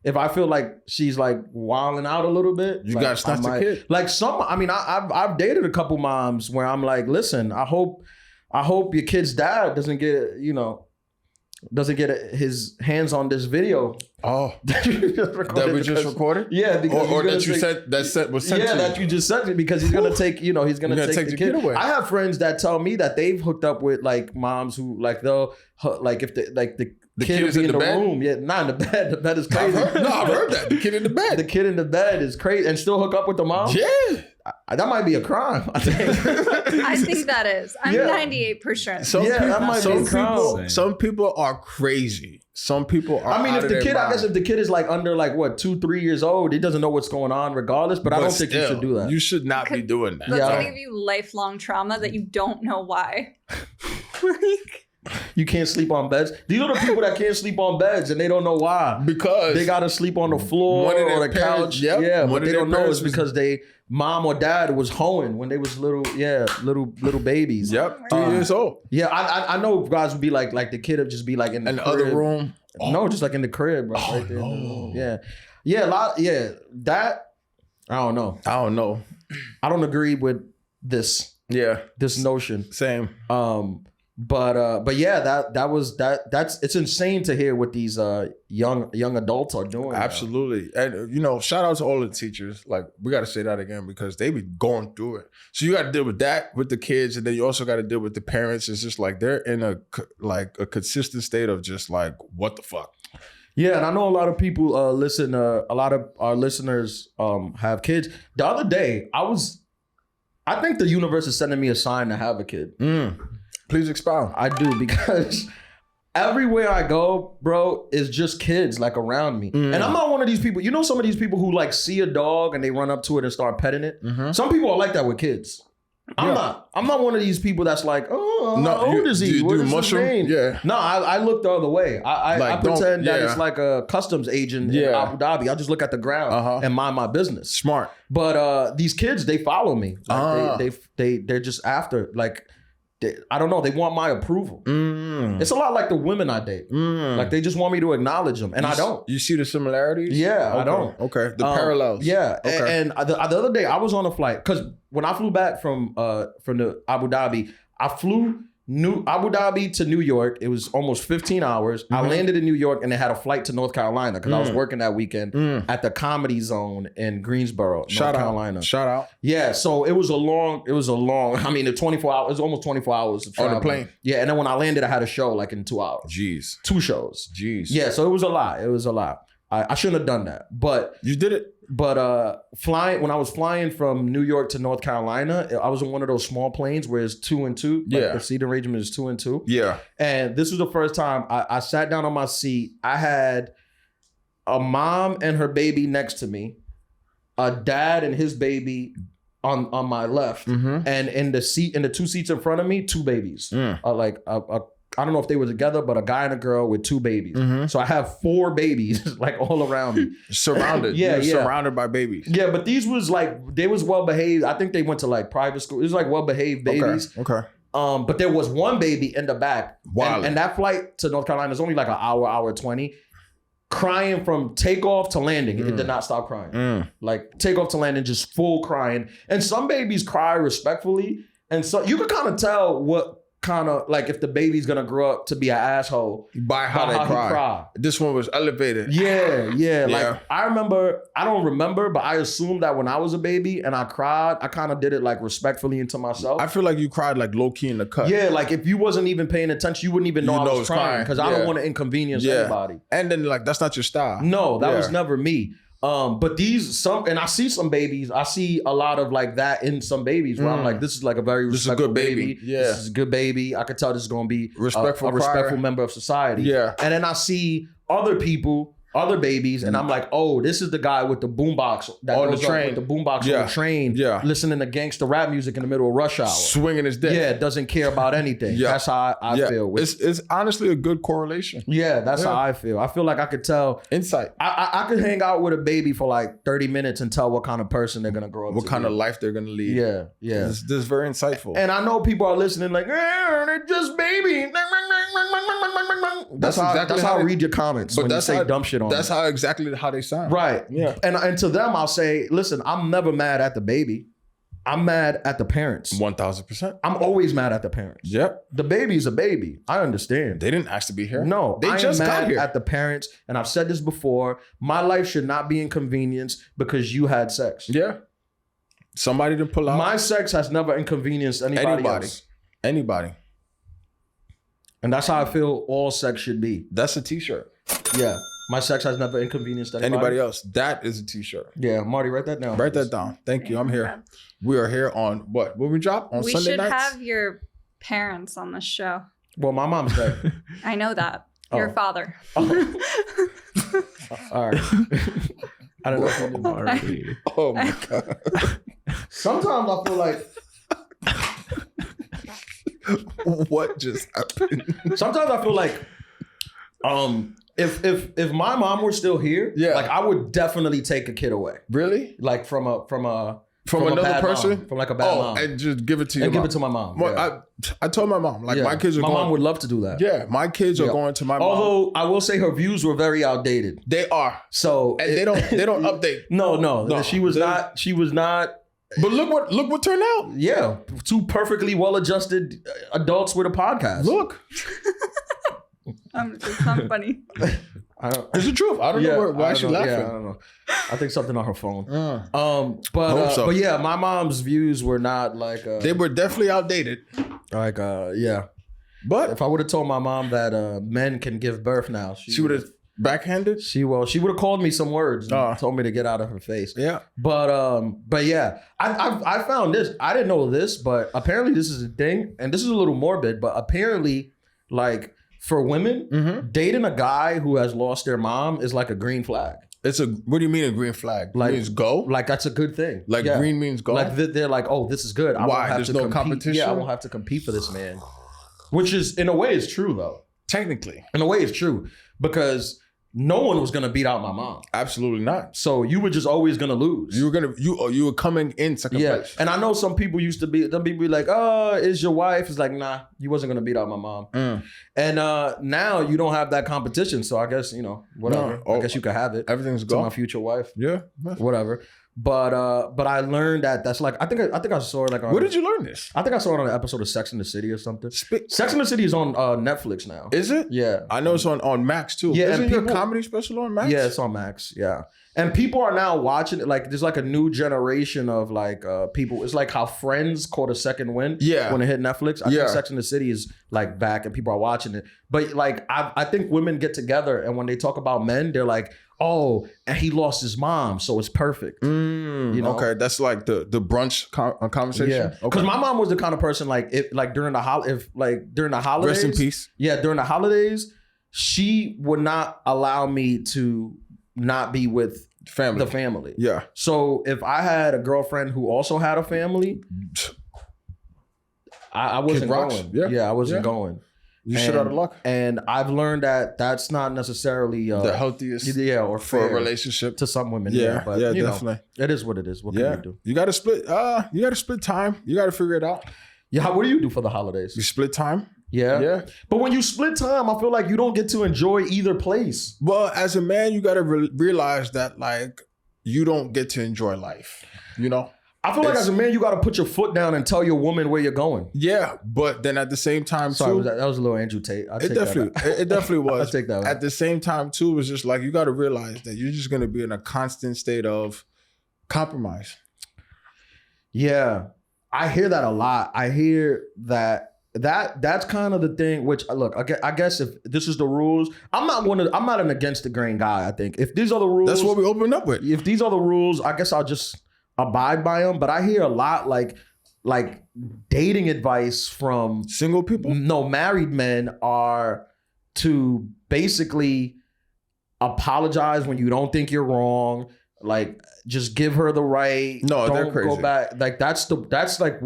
Speaker 1: if I feel like she's like wilding out a little bit,
Speaker 2: You
Speaker 1: like,
Speaker 2: gotta snatch the kid.
Speaker 1: Like I've dated a couple moms where I'm like, listen, I hope your kid's dad doesn't get, doesn't get his hands on this video.
Speaker 2: Oh,
Speaker 1: that
Speaker 2: we just recorded?
Speaker 1: Yeah, because
Speaker 2: or that you said was sent to you.
Speaker 1: that you just sent it because he's gonna take, he's gonna take the kid
Speaker 2: away.
Speaker 1: I have friends that tell me that they've hooked up with like moms who like they'll like if the kid is in the room. Yeah, not in the bed. The bed is crazy.
Speaker 2: I've heard that. The kid in the bed.
Speaker 1: The kid in the bed is crazy and still hook up with the mom?
Speaker 2: Yeah.
Speaker 1: That might be a crime, I think.
Speaker 3: I think that is. I'm 98%.
Speaker 2: Some people are crazy. Some people are.
Speaker 1: I mean, if the kid, I guess if the kid is like under like what 2-3 years old, he doesn't know what's going on regardless. But I don't think you should do that.
Speaker 2: You should not be doing that.
Speaker 3: That's gonna give you lifelong trauma that you don't know why. Like,
Speaker 1: you can't sleep on beds. These are the people that can't sleep on beds and they don't know why.
Speaker 2: Because
Speaker 1: they gotta sleep on the floor or the couch.
Speaker 2: Yep.
Speaker 1: Yeah, but they don't know it's because they mom or dad was hoeing when they was little babies.
Speaker 2: Yep, 3 years old.
Speaker 1: Yeah, I know guys would be like the kid would just be like in the
Speaker 2: other room.
Speaker 1: Oh. No, just like in the crib, bro.
Speaker 2: Oh,
Speaker 1: right there.
Speaker 2: no.
Speaker 1: Yeah, that I don't know. I don't agree with this.
Speaker 2: Yeah,
Speaker 1: this notion.
Speaker 2: Same.
Speaker 1: But yeah, that's it's insane to hear what these young adults are doing.
Speaker 2: Absolutely. Now. And shout out to all the teachers. Like, we got to say that again because they be going through it. So you got to deal with that with the kids, and then you also got to deal with the parents. It's just like they're in a consistent state of just like, what the fuck.
Speaker 1: Yeah, and I know a lot of people listen. A lot of our listeners have kids. The other day, I think the universe is sending me a sign to have a kid.
Speaker 2: Please expound.
Speaker 1: I do, because everywhere I go, bro, is just kids like around me. And I'm not one of these people. You know, some of these people who like see a dog and they run up to it and start petting it. Some people are like that with kids. I'm not one of these people that's like, oh, how old is he? What is his name?
Speaker 2: Yeah.
Speaker 1: No, I look the other way. I pretend that it's like a customs agent in Abu Dhabi. I just look at the ground and mind my business.
Speaker 2: Smart.
Speaker 1: But these kids, they follow me. Like they're just after, like, I don't know. They want my approval. It's a lot like the women I date. Like they just want me to acknowledge them, and I don't.
Speaker 2: You see the similarities?
Speaker 1: Yeah,
Speaker 2: okay.
Speaker 1: I don't.
Speaker 2: Okay, the parallels.
Speaker 1: Yeah,
Speaker 2: okay.
Speaker 1: And the other day I was on a flight because when I flew back from the Abu Dhabi, I flew Abu Dhabi to New York. It was almost 15 hours. I landed in New York and then had a flight to North Carolina because I was working that weekend at the Comedy Zone in Greensboro, North Carolina.
Speaker 2: Shout out.
Speaker 1: Yeah, so it was a long, I mean, the 24 hours, it was almost 24 hours of travel.
Speaker 2: On the plane.
Speaker 1: Yeah, and then when I landed, I had a show like in 2 hours.
Speaker 2: Jeez.
Speaker 1: 2 shows.
Speaker 2: Jeez.
Speaker 1: Yeah, so it was a lot. I shouldn't have done that, but
Speaker 2: you did it.
Speaker 1: But when I was flying from New York to North Carolina, I was in one of those small planes where it's 2 and 2. Like the seating arrangement is 2 and 2.
Speaker 2: Yeah. And
Speaker 1: this was the first time I sat down on my seat. I had a mom and her baby next to me, a dad and his baby on my left, and in the 2 seats in front of me, 2 babies. I don't know if they were together, but a guy and a girl with 2 babies. So I have 4 babies like all around me.
Speaker 2: Surrounded. Surrounded by babies.
Speaker 1: Yeah, but these was like, they was well behaved. I think they went to like private school. It was like well behaved babies.
Speaker 2: Okay.
Speaker 1: But there was one baby in the back.
Speaker 2: Wow.
Speaker 1: And that flight to North Carolina is only like an hour 20. Crying from takeoff to landing. It did not stop crying. Like takeoff to landing, just full crying. And some babies cry respectfully. And so you can kind of tell what kind of like if the baby's gonna grow up to be an asshole
Speaker 2: by how they cry. This one was elevated.
Speaker 1: Yeah. Like I don't remember, but I assumed that when I was a baby and I cried, I kind of did it like respectfully into myself.
Speaker 2: I feel like you cried like low key in the cut.
Speaker 1: Yeah, like if you wasn't even paying attention, you wouldn't even know I was crying because I don't want to inconvenience anybody.
Speaker 2: And then like that's not your style.
Speaker 1: No, that was never me. But and I see some babies, I see a lot of like that in some babies where I'm like, this is like a very respectful baby.
Speaker 2: Yeah.
Speaker 1: This is a good baby. I could tell this is going to be a respectful member of society.
Speaker 2: Yeah.
Speaker 1: And then I see other babies, and I'm like, oh, this is the guy with the boombox that
Speaker 2: on
Speaker 1: goes
Speaker 2: the train.
Speaker 1: Up with the boombox on the train, listening to gangster rap music in the middle of rush hour,
Speaker 2: swinging his dick.
Speaker 1: Yeah, doesn't care about anything. That's how I feel.
Speaker 2: It's honestly a good correlation.
Speaker 1: Yeah, that's how I feel. I feel like I could tell
Speaker 2: insight.
Speaker 1: I could hang out with a baby for like 30 minutes and tell what kind of person they're gonna grow up.
Speaker 2: What kind of life they're gonna lead.
Speaker 1: Yeah.
Speaker 2: This is very insightful.
Speaker 1: And I know people are listening like, they're just baby. That's how I read your comments when you say dumb shit on
Speaker 2: That's how exactly how they sound.
Speaker 1: Right.
Speaker 2: Yeah.
Speaker 1: And to them, I'll say, listen, I'm never mad at the baby. I'm mad at the parents.
Speaker 2: 1000%.
Speaker 1: I'm always mad at the parents.
Speaker 2: Yep.
Speaker 1: The baby's a baby. I understand.
Speaker 2: They didn't ask to be here.
Speaker 1: No,
Speaker 2: they
Speaker 1: I
Speaker 2: just
Speaker 1: am
Speaker 2: got
Speaker 1: mad
Speaker 2: here.
Speaker 1: at the parents, and I've said this before. My life should not be inconvenienced because you had sex.
Speaker 2: Yeah. Somebody to pull out.
Speaker 1: My sex has never inconvenienced anybody else.
Speaker 2: Anybody.
Speaker 1: And that's how I feel all sex should be.
Speaker 2: That's a t-shirt.
Speaker 1: Yeah. My sex has never inconvenienced anybody
Speaker 2: Else. That is a t-shirt.
Speaker 1: Yeah, Marty, write that down.
Speaker 2: Write
Speaker 1: please.
Speaker 2: that down. Thank you. I'm here. We are here on what? When we drop? On
Speaker 3: We
Speaker 2: Sunday
Speaker 3: should
Speaker 2: nights?
Speaker 3: have your parents on the show.
Speaker 1: Well, my mom's dead.
Speaker 3: I know that. Your
Speaker 1: Oh.
Speaker 3: father.
Speaker 1: All right. I don't know if you knew.
Speaker 4: Marty.
Speaker 2: Oh my God.
Speaker 1: Sometimes I feel like
Speaker 2: What just happened?
Speaker 1: if my mom were still here,
Speaker 2: Yeah.
Speaker 1: like I would definitely take a kid away.
Speaker 2: Really?
Speaker 1: Like from
Speaker 2: From
Speaker 1: a
Speaker 2: another
Speaker 1: bad
Speaker 2: person?
Speaker 1: mom. From like a bad mom.
Speaker 2: and just give it to you.
Speaker 1: And give it to my mom.
Speaker 2: Well,
Speaker 1: yeah.
Speaker 2: I told my mom, like
Speaker 1: Yeah.
Speaker 2: my kids are
Speaker 1: my
Speaker 2: going.
Speaker 1: mom would love to do that.
Speaker 2: Yeah, my kids are
Speaker 1: Yeah.
Speaker 2: going to my mom.
Speaker 1: Although I will say her views were very outdated.
Speaker 2: They are.
Speaker 1: So
Speaker 2: And they don't update.
Speaker 1: No.
Speaker 2: No.
Speaker 1: She was not.
Speaker 2: But look what turned out.
Speaker 1: Yeah, two perfectly well-adjusted adults with a podcast.
Speaker 2: Look.
Speaker 3: It's not funny.
Speaker 1: I don't,
Speaker 2: It's the truth. I don't know why
Speaker 1: I
Speaker 2: she's
Speaker 1: don't know.
Speaker 2: laughing.
Speaker 1: Yeah, I don't know. I think something on her phone.
Speaker 2: Hope so.
Speaker 1: But yeah, my mom's views were not like
Speaker 2: They were definitely outdated.
Speaker 1: yeah.
Speaker 2: But
Speaker 1: If I would have told my mom that men can give birth now,
Speaker 2: she would have backhanded.
Speaker 1: She would have called me some words and
Speaker 2: Oh.
Speaker 1: told me to get out of her face.
Speaker 2: Yeah.
Speaker 1: But yeah, I found this. I didn't know this, but apparently this is a thing, and this is a little morbid, but apparently, like for women, dating a guy who has lost their mom is like a green flag.
Speaker 2: What do you mean a green flag?
Speaker 1: Like-
Speaker 2: It means go?
Speaker 1: Like that's a good thing.
Speaker 2: Like
Speaker 1: Yeah.
Speaker 2: green means go?
Speaker 1: Like they're like, oh, this is good. I
Speaker 2: Why?
Speaker 1: won't have
Speaker 2: There's
Speaker 1: to
Speaker 2: no
Speaker 1: compete.
Speaker 2: competition?
Speaker 1: Yeah, I won't have to compete for this man. Which is, in a way, is true though.
Speaker 2: Technically.
Speaker 1: In a way, it's true because no one was gonna beat out my mom.
Speaker 2: Absolutely not.
Speaker 1: So you were just always gonna lose.
Speaker 2: You were coming in second place.
Speaker 1: And I know some people used to be, them people be like, oh, is your wife? It's like, nah, you wasn't gonna beat out my mom. And now you don't have that competition. So I guess, whatever.
Speaker 2: No.
Speaker 1: I guess you could have it.
Speaker 2: Everything's
Speaker 1: To
Speaker 2: go.
Speaker 1: my future wife.
Speaker 2: Yeah.
Speaker 1: Whatever. But I learned that's like, I think I saw it like on,
Speaker 2: Where did you learn this?
Speaker 1: I think I saw it on an episode of Sex and the City or something. Sex and the City is on Netflix now.
Speaker 2: Is it?
Speaker 1: Yeah.
Speaker 2: I know it's on Max too.
Speaker 1: Yeah,
Speaker 2: Isn't
Speaker 1: and
Speaker 2: your
Speaker 1: people-
Speaker 2: comedy special on Max?
Speaker 1: Yeah, it's on Max. Yeah. And people are now watching it. Like, there's like a new generation of like people. It's like how Friends caught a second win.
Speaker 2: Yeah.
Speaker 1: When it hit Netflix. I
Speaker 2: Yeah.
Speaker 1: think Sex and the City is like back and people are watching it. But like, I think women get together and when they talk about men, they're like, oh, and he lost his mom, so it's perfect. know?
Speaker 2: Okay, that's like the brunch conversation.
Speaker 1: Yeah.
Speaker 2: Okay.
Speaker 1: Because my mom was the kind of person like, during the holidays.
Speaker 2: Rest in peace.
Speaker 1: Yeah, during the holidays, she would not allow me to not be with
Speaker 2: Family.
Speaker 1: the family.
Speaker 2: Yeah.
Speaker 1: So if I had a girlfriend who also had a family, I wasn't
Speaker 2: rocks.
Speaker 1: going.
Speaker 2: Yeah.
Speaker 1: I wasn't
Speaker 2: Yeah.
Speaker 1: going.
Speaker 2: You shit out of luck.
Speaker 1: And I've learned that that's not necessarily
Speaker 2: The healthiest
Speaker 1: or
Speaker 2: for
Speaker 1: fair
Speaker 2: a relationship.
Speaker 1: to some women.
Speaker 2: Yeah,
Speaker 1: but
Speaker 2: yeah,
Speaker 1: you know,
Speaker 2: definitely.
Speaker 1: it is what it is. What can
Speaker 2: Yeah.
Speaker 1: you do?
Speaker 2: You gotta split time. You gotta figure it out.
Speaker 1: Yeah, what do you do for the holidays?
Speaker 2: You split time.
Speaker 1: Yeah.
Speaker 2: Yeah.
Speaker 1: But when you split time, I feel like you don't get to enjoy either place.
Speaker 2: Well, as a man, you gotta realize that like you don't get to enjoy life. You know?
Speaker 1: I feel like as a man, you got to put your foot down and tell your woman where you're going.
Speaker 2: Yeah, but then at the same time,
Speaker 1: Sorry,
Speaker 2: too,
Speaker 1: that was a little Andrew Tate.
Speaker 2: it definitely was.
Speaker 1: I'll take that one.
Speaker 2: At the same time, too, it was just like you got to realize that you're just gonna be in a constant state of compromise.
Speaker 1: Yeah, I hear that a lot. I hear that's kind of the thing. Which look, I guess if this is the rules, I'm not an against the grain guy. I think if these are the rules,
Speaker 2: That's what we opened up with.
Speaker 1: if these are the rules, I guess I'll just abide by them. But I hear a lot like dating advice from
Speaker 2: Single people.
Speaker 1: married men are to basically apologize when you don't think you're wrong. Like, just give her the right.
Speaker 2: No, they're
Speaker 1: don't
Speaker 2: crazy.
Speaker 1: go back. Like that's like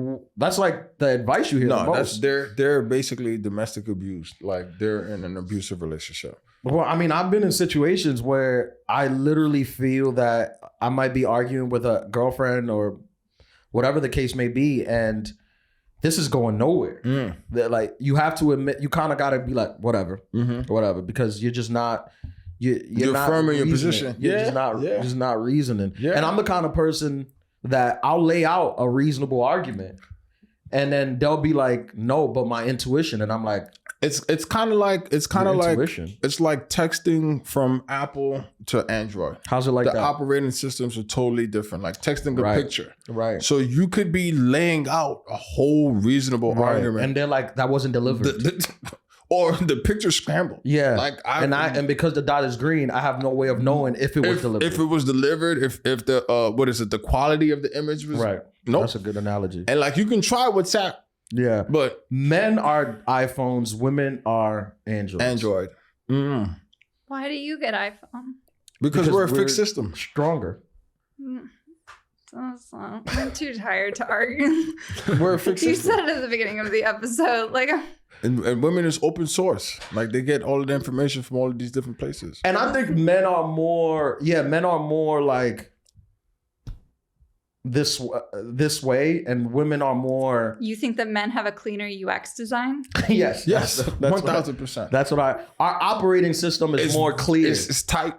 Speaker 1: the advice you hear the
Speaker 2: No,
Speaker 1: most.
Speaker 2: they're basically domestic abuse. Like they're in an abusive relationship.
Speaker 1: Well, I mean, I've been in situations where I literally feel that I might be arguing with a girlfriend or whatever the case may be, and this is going nowhere. That like you have to admit, you kind of got to be like whatever, because you're just not. You're not
Speaker 2: firm in your
Speaker 1: reasoning.
Speaker 2: position.
Speaker 1: You're
Speaker 2: Yeah,
Speaker 1: just not reasoning.
Speaker 2: Yeah.
Speaker 1: And I'm the kind of person that I'll lay out a reasonable argument, and then they'll be like, "No, but my intuition," and I'm like,
Speaker 2: It's kind of like texting from Apple to Android.
Speaker 1: "How's it like
Speaker 2: The
Speaker 1: that?"
Speaker 2: operating systems are totally different. Like texting a
Speaker 1: Right.
Speaker 2: picture.
Speaker 1: Right.
Speaker 2: So you could be laying out a whole reasonable argument.
Speaker 1: And they're like, "That wasn't delivered."
Speaker 2: Or the picture scrambled.
Speaker 1: Yeah.
Speaker 2: Like
Speaker 1: and because the dot is green, I have no way of knowing if it was delivered.
Speaker 2: If it was delivered, if the the quality of the image was
Speaker 1: right.
Speaker 2: Nope.
Speaker 1: That's a good analogy.
Speaker 2: And like you can try WhatsApp,
Speaker 1: Yeah.
Speaker 2: but
Speaker 1: Men are iPhones, women are Androids.
Speaker 2: Android.
Speaker 3: Why do you get iPhone?
Speaker 2: Because we're a fixed system.
Speaker 1: Stronger.
Speaker 3: I'm too tired to argue.
Speaker 2: We're a fixed
Speaker 3: You
Speaker 2: system.
Speaker 3: said it at the beginning of the episode. Like,
Speaker 2: And women is open source. Like they get all of the information from all of these different places.
Speaker 1: And I think men are more like this way, and women are more.
Speaker 3: you think that men have a cleaner UX design?
Speaker 1: Yes.
Speaker 2: Yes,
Speaker 1: That's
Speaker 2: 1000%.
Speaker 1: That's what our operating system is more clear.
Speaker 2: It's tight.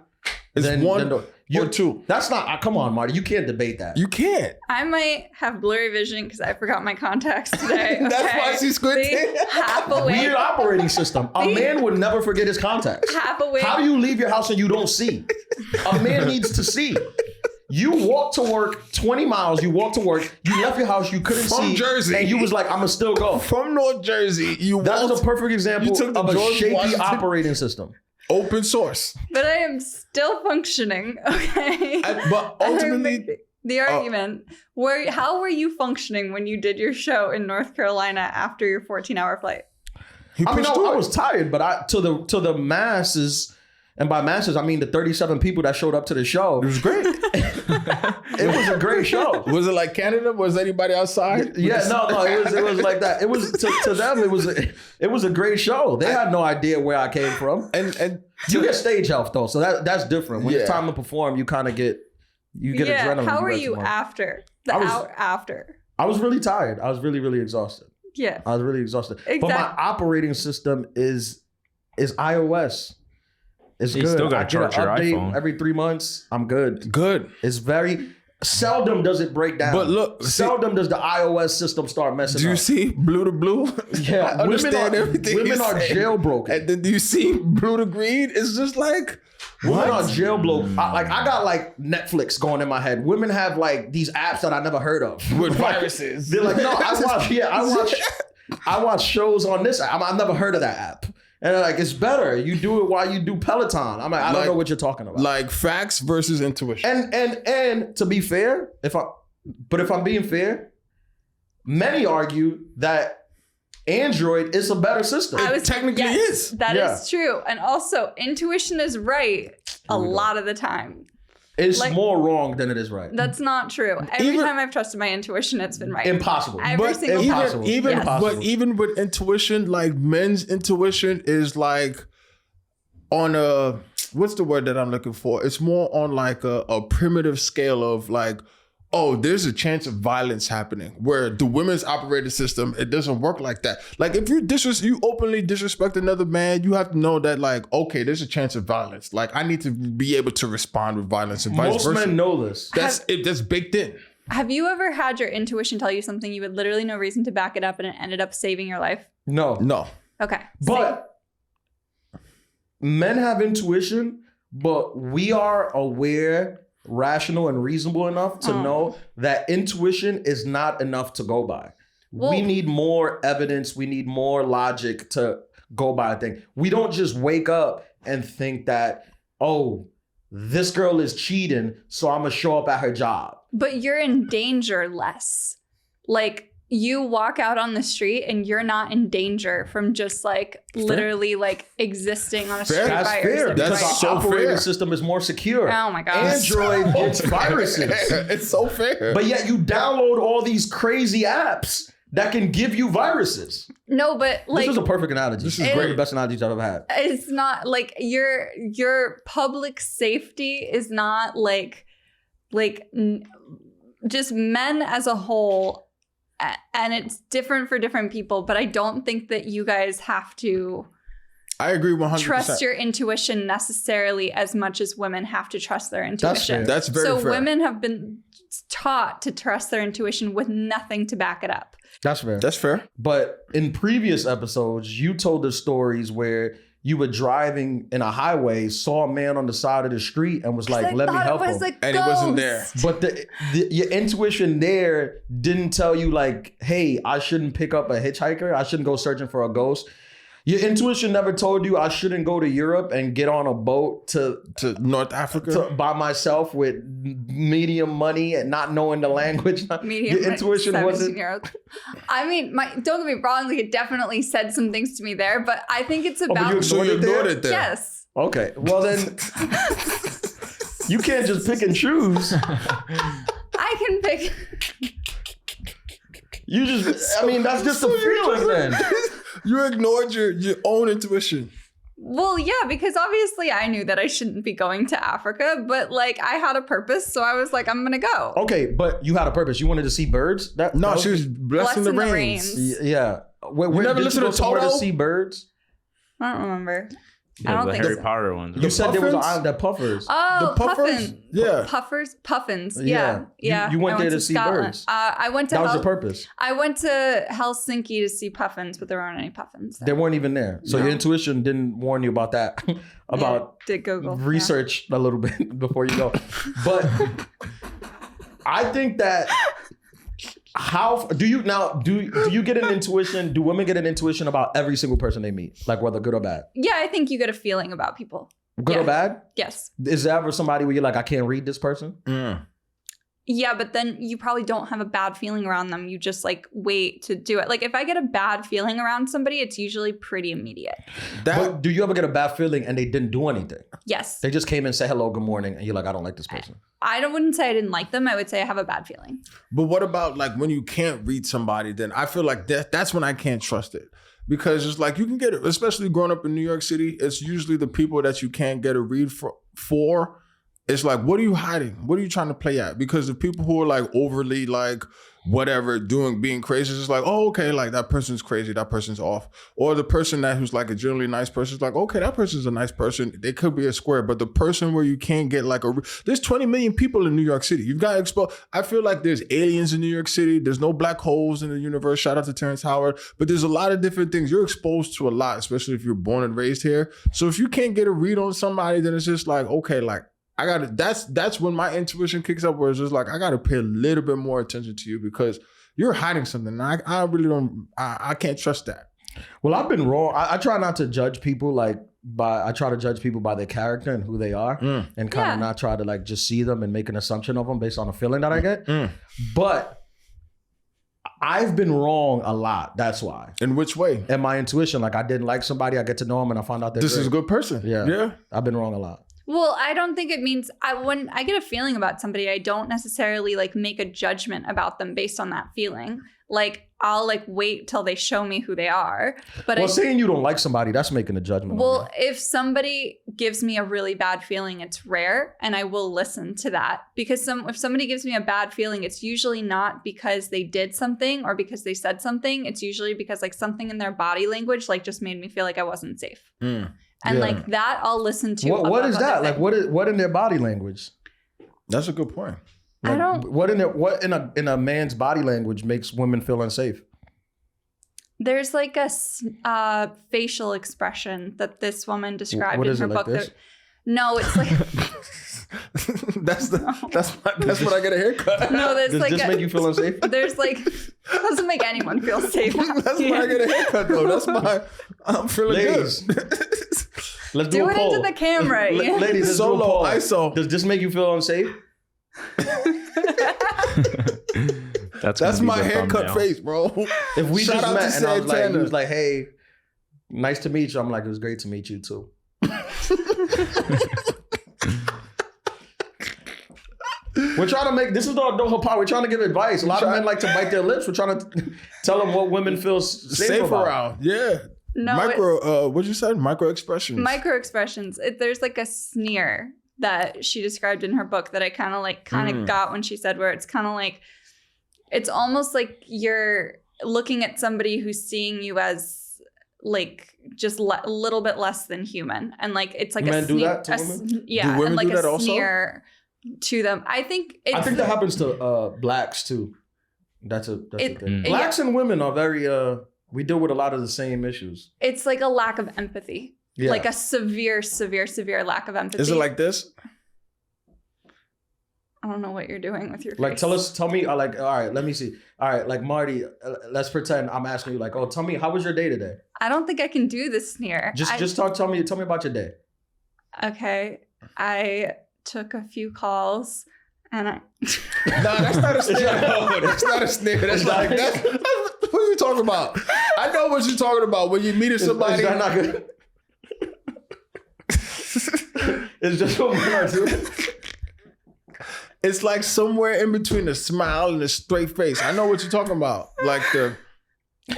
Speaker 2: It's
Speaker 1: than
Speaker 2: or two.
Speaker 1: That's not. Come on, Marty. You can't debate that.
Speaker 2: You can't.
Speaker 3: I might have blurry vision because I forgot my contacts today.
Speaker 2: That's
Speaker 3: okay?
Speaker 2: why she's squinting.
Speaker 3: See? Half awake.
Speaker 1: Weird operating system. A man would never forget his contacts.
Speaker 3: Half awake.
Speaker 1: How do you leave your house and you don't see? A man needs to see. You walked to work 20 miles. You walked to work. You left your house. You couldn't
Speaker 2: From
Speaker 1: see.
Speaker 2: Jersey.
Speaker 1: And you was like, "I'ma still go."
Speaker 2: From North Jersey,
Speaker 1: That was a perfect example
Speaker 2: You took the
Speaker 1: of a
Speaker 2: George
Speaker 1: shaky
Speaker 2: Washington-
Speaker 1: operating system.
Speaker 2: open source.
Speaker 3: But I am still functioning. Okay.
Speaker 2: But ultimately,
Speaker 3: the argument. How were you functioning when you did your show in North Carolina after your 14-hour flight?
Speaker 1: I was tired, but to the masses, and by masses I mean the 37 people that showed up to the show.
Speaker 2: It was great.
Speaker 1: It was a great show.
Speaker 2: Was it like Canada? Was anybody outside?
Speaker 1: Yeah, no, it was like that. It was to them. It was a great show. They had no idea where I came from.
Speaker 2: And
Speaker 1: You get stage health though, so that's different. When it's
Speaker 2: Yeah.
Speaker 1: time to perform, you kind of get adrenaline.
Speaker 3: How were
Speaker 1: ready
Speaker 3: you
Speaker 1: to run.
Speaker 3: after? After.
Speaker 1: I was really tired. I was really, really exhausted.
Speaker 3: Yeah.
Speaker 1: I was really exhausted. But
Speaker 3: Exactly.
Speaker 1: my operating system is iOS. It's
Speaker 4: You
Speaker 1: good.
Speaker 4: still
Speaker 1: I
Speaker 4: gotta
Speaker 1: get an
Speaker 4: charge your
Speaker 1: update
Speaker 4: iPhone.
Speaker 1: every 3 months. I'm good.
Speaker 2: good.
Speaker 1: It's very seldom does it break down.
Speaker 2: But look,
Speaker 1: seldom does the iOS system start messing
Speaker 2: Do you
Speaker 1: up.
Speaker 2: see blue to blue?
Speaker 1: Yeah,
Speaker 2: I understand everything.
Speaker 1: Women
Speaker 2: you're
Speaker 1: are
Speaker 2: saying.
Speaker 1: jailbroken.
Speaker 2: And then do you see blue to green? It's just like
Speaker 1: Women are jailbroken. I got like Netflix going in my head. Women have like these apps that I never heard of
Speaker 2: with viruses.
Speaker 1: They're like, no, I watch shows on this app. I've never heard of that app. And they're like, it's better. You do it while you do Peloton. I'm like, I don't know what you're talking about.
Speaker 2: Like facts versus intuition.
Speaker 1: And to be fair, if I'm being fair, many argue that Android is a better system.
Speaker 2: Technically is.
Speaker 3: That
Speaker 1: Yeah.
Speaker 3: is true. And also, intuition is right a lot of the time.
Speaker 1: It's
Speaker 3: like-
Speaker 1: more wrong than it is right.
Speaker 3: That's not true. Every
Speaker 2: Even-
Speaker 3: time I've trusted my intuition, it's been right.
Speaker 1: Impossible.
Speaker 3: Every single time.
Speaker 1: impossible.
Speaker 3: Yes.
Speaker 2: But even with intuition, like men's intuition is like on a, what's the word that I'm looking for? It's more on like a primitive scale of like, oh, there's a chance of violence happening. Where the women's operating system, it doesn't work like that. Like if you openly disrespect another man, you have to know that like, okay, there's a chance of violence. Like I need to be able to respond with violence and vice
Speaker 1: Most
Speaker 2: versa.
Speaker 1: men know this.
Speaker 2: That's baked in.
Speaker 3: Have you ever had your intuition tell you something you had literally no reason to back it up and it ended up saving your life?
Speaker 1: No.
Speaker 3: Okay.
Speaker 1: But men have intuition, but we are aware, rational, and reasonable enough to know that intuition is not enough to go by.
Speaker 3: Well-
Speaker 1: we need more evidence. We need more logic to go by a thing. We don't just wake up and think that, oh, this girl is cheating, so I'm going to show up at her job.
Speaker 3: But you're in danger less. Like you walk out on the street and you're not in danger from just like literally like existing on a street
Speaker 1: That's
Speaker 3: by
Speaker 1: fair.
Speaker 3: yourself.
Speaker 1: Because
Speaker 2: That's
Speaker 1: our
Speaker 2: so
Speaker 1: operating
Speaker 2: fair.
Speaker 1: system is more secure.
Speaker 3: Oh my God.
Speaker 1: Android gets viruses.
Speaker 2: It's so fair.
Speaker 1: But yet you download all these crazy apps that can give you viruses.
Speaker 3: No, but like
Speaker 1: This is a perfect analogy.
Speaker 2: This is
Speaker 1: One of
Speaker 2: great.
Speaker 1: the best analogies I've ever had.
Speaker 3: it's not like your public safety is not like just men as a whole, and it's different for different people, but I don't think that you guys have to
Speaker 2: I agree 100%.
Speaker 3: trust your intuition necessarily as much as women have to trust their intuition.
Speaker 2: That's very
Speaker 3: so
Speaker 2: fair.
Speaker 3: women have been taught to trust their intuition with nothing to back it up.
Speaker 1: That's fair.
Speaker 2: That's fair.
Speaker 1: But in previous episodes, you told the stories where you were driving in a highway, saw a man on the side of the street, and was like, "Let me help him."
Speaker 2: And he wasn't there.
Speaker 1: But your intuition there didn't tell you like, "Hey, I shouldn't pick up a hitchhiker. I shouldn't go searching for a ghost." Your intuition never told you I shouldn't go to Europe and get on a boat to
Speaker 2: North Africa
Speaker 1: by myself with medium money and not knowing the language. Your intuition wasn't.
Speaker 3: I mean, don't get me wrong. Like, it definitely said some things to me there, but I think it's about.
Speaker 2: So you ignored it there.
Speaker 3: Yes.
Speaker 1: Okay. Well then, you can't just pick and choose.
Speaker 3: I can pick.
Speaker 1: You just. I mean, that's just a feeling then.
Speaker 2: You ignored your own intuition.
Speaker 3: Well, yeah, because obviously I knew that I shouldn't be going to Africa, but like I had a purpose, so I was like, I'm gonna go.
Speaker 1: Okay, but you had a purpose. You wanted to see birds.
Speaker 2: She was blessing the rains.
Speaker 1: Yeah. Where
Speaker 2: never
Speaker 1: did
Speaker 2: listened
Speaker 1: go
Speaker 2: to
Speaker 1: somewhere
Speaker 2: Toto?
Speaker 1: to see birds?
Speaker 3: I don't remember.
Speaker 4: Yeah,
Speaker 3: I don't
Speaker 4: the
Speaker 3: think
Speaker 4: Harry
Speaker 3: so.
Speaker 4: Potter ones.
Speaker 1: You said there was an
Speaker 2: Puffins?
Speaker 1: island that puffers.
Speaker 3: Oh,
Speaker 2: The puffers?
Speaker 3: puffin.
Speaker 2: Yeah.
Speaker 3: Puffins.
Speaker 1: Yeah.
Speaker 3: Yeah.
Speaker 1: You went
Speaker 3: I
Speaker 1: there to see
Speaker 3: Scotland.
Speaker 1: birds.
Speaker 3: I went to
Speaker 1: That was your purpose.
Speaker 3: I went to Helsinki to see puffins, but there weren't any puffins.
Speaker 1: They weren't even there. So
Speaker 3: No.
Speaker 1: your intuition didn't warn you about that. About
Speaker 3: did Google
Speaker 1: research a little bit before you go. But I think that do you get an intuition? Do women get an intuition about every single person they meet? Like whether good or bad?
Speaker 3: Yeah, I think you get a feeling about people.
Speaker 1: Good
Speaker 3: Yeah.
Speaker 1: or bad?
Speaker 3: Yes.
Speaker 1: Is there ever somebody where you're like, I can't read this person?
Speaker 3: Yeah, but then you probably don't have a bad feeling around them. You just like wait to do it. Like if I get a bad feeling around somebody, it's usually pretty immediate.
Speaker 1: But do you ever get a bad feeling and they didn't do anything?
Speaker 3: Yes.
Speaker 1: They just came and said hello, good morning, and you're like, I don't like this person.
Speaker 3: Wouldn't say I didn't like them. I would say I have a bad feeling.
Speaker 2: But what about like when you can't read somebody? Then I feel like that's when I can't trust it. Because it's like you can get it, especially growing up in New York City, it's usually the people that you can't get a read for. It's like, what are you hiding? What are you trying to play at? Because the people who are like overly like whatever being crazy, it's like, oh, okay, like that person's crazy, that person's off. Or the person who's like a generally nice person is like, okay, that person's a nice person. They could be a square, but the person where you can't get like there's 20 million people in New York City. You've got to expose. I feel like there's aliens in New York City. There's no black holes in the universe. Shout out to Terrence Howard. But there's a lot of different things. You're exposed to a lot, especially if you're born and raised here. So if you can't get a read on somebody, then it's just like, okay, like, that's when my intuition kicks up, where it's just like, I gotta pay a little bit more attention to you because you're hiding something. I really don't, I can't trust that.
Speaker 1: Well, I've been wrong. I try not to judge people I try to judge people by their character and who they are and kind of not try to like just see them and make an assumption of them based on a feeling that I get. But I've been wrong a lot. That's why.
Speaker 2: In which way?
Speaker 1: And my intuition, like I didn't like somebody, I get to know them and I found out
Speaker 2: this is a good person.
Speaker 1: Yeah. I've been wrong a lot.
Speaker 3: Well, I don't think it means when I get a feeling about somebody, I don't necessarily like make a judgment about them based on that feeling. Like I'll like wait till they show me who they are. But
Speaker 1: saying you don't like somebody, that's making a judgment.
Speaker 3: Well, if somebody gives me a really bad feeling, it's rare, and I will listen to that because if somebody gives me a bad feeling, it's usually not because they did something or because they said something. It's usually because like something in their body language like just made me feel like I wasn't safe. And like that, I'll listen to.
Speaker 1: What is that? Like what in their body language?
Speaker 2: That's a good point.
Speaker 1: Like, what in a man's body language makes women feel unsafe?
Speaker 3: There's like a facial expression that this woman described in her book. No, it's like
Speaker 2: that's when I get a haircut.
Speaker 3: No, there's
Speaker 1: Does this make you feel unsafe?
Speaker 3: There's like doesn't make anyone feel safe.
Speaker 2: That's when I get a haircut though. I'm feeling
Speaker 1: Ladies,
Speaker 2: good.
Speaker 1: Let's
Speaker 3: do
Speaker 1: a
Speaker 3: it
Speaker 1: poll.
Speaker 3: into the camera.
Speaker 1: Ladies, let's
Speaker 2: Solo,
Speaker 1: do a poll.
Speaker 2: ISO.
Speaker 1: Does this make you feel unsafe?
Speaker 2: That's my haircut face, bro.
Speaker 1: If we
Speaker 2: Shout
Speaker 1: just
Speaker 2: out
Speaker 1: met
Speaker 2: to
Speaker 1: and I was like, he
Speaker 2: Santana.
Speaker 1: was like, hey, nice to meet you. I'm like, it was great to meet you too. We're trying to make, this is the Adulthood Pod. We're trying to give advice. A lot of men like to bite their lips. We're trying to tell them what women feel safe about.
Speaker 2: around. Yeah.
Speaker 3: No,
Speaker 2: what'd you say? Micro expressions.
Speaker 3: Micro expressions. There's like a sneer that she described in her book that I kind of got when she said where it's kind of like, it's almost like you're looking at somebody who's seeing you as like just a little bit less than human, and like it's like
Speaker 1: Men
Speaker 3: a
Speaker 1: do that to women?
Speaker 3: yeah,
Speaker 2: Do women
Speaker 3: and like
Speaker 2: do that
Speaker 3: a
Speaker 2: also?
Speaker 3: sneer to them. I think
Speaker 1: that happens to blacks too. That's a thing. Blacks and women are very we deal with a lot of the same issues.
Speaker 3: It's like a lack of empathy.
Speaker 1: Yeah.
Speaker 3: Like a severe lack of empathy.
Speaker 2: Is it like this?
Speaker 3: I don't know what you're doing with your face.
Speaker 1: Like tell me like, all right, let me see. All right, like Marty, let's pretend I'm asking you like, oh, tell me, how was your day today?
Speaker 3: I don't think I can do the sneer.
Speaker 1: Tell me about your day.
Speaker 3: Okay. I took a few calls and I
Speaker 2: No, that's not a snare. No, that's not a snare. That's like that's what are you talking about? I know what you're talking about when you meet somebody.
Speaker 1: Is that not good? It's just what men are doing.
Speaker 2: It's like somewhere in between a smile and a straight face. I know what you're talking about. Like the.
Speaker 3: Why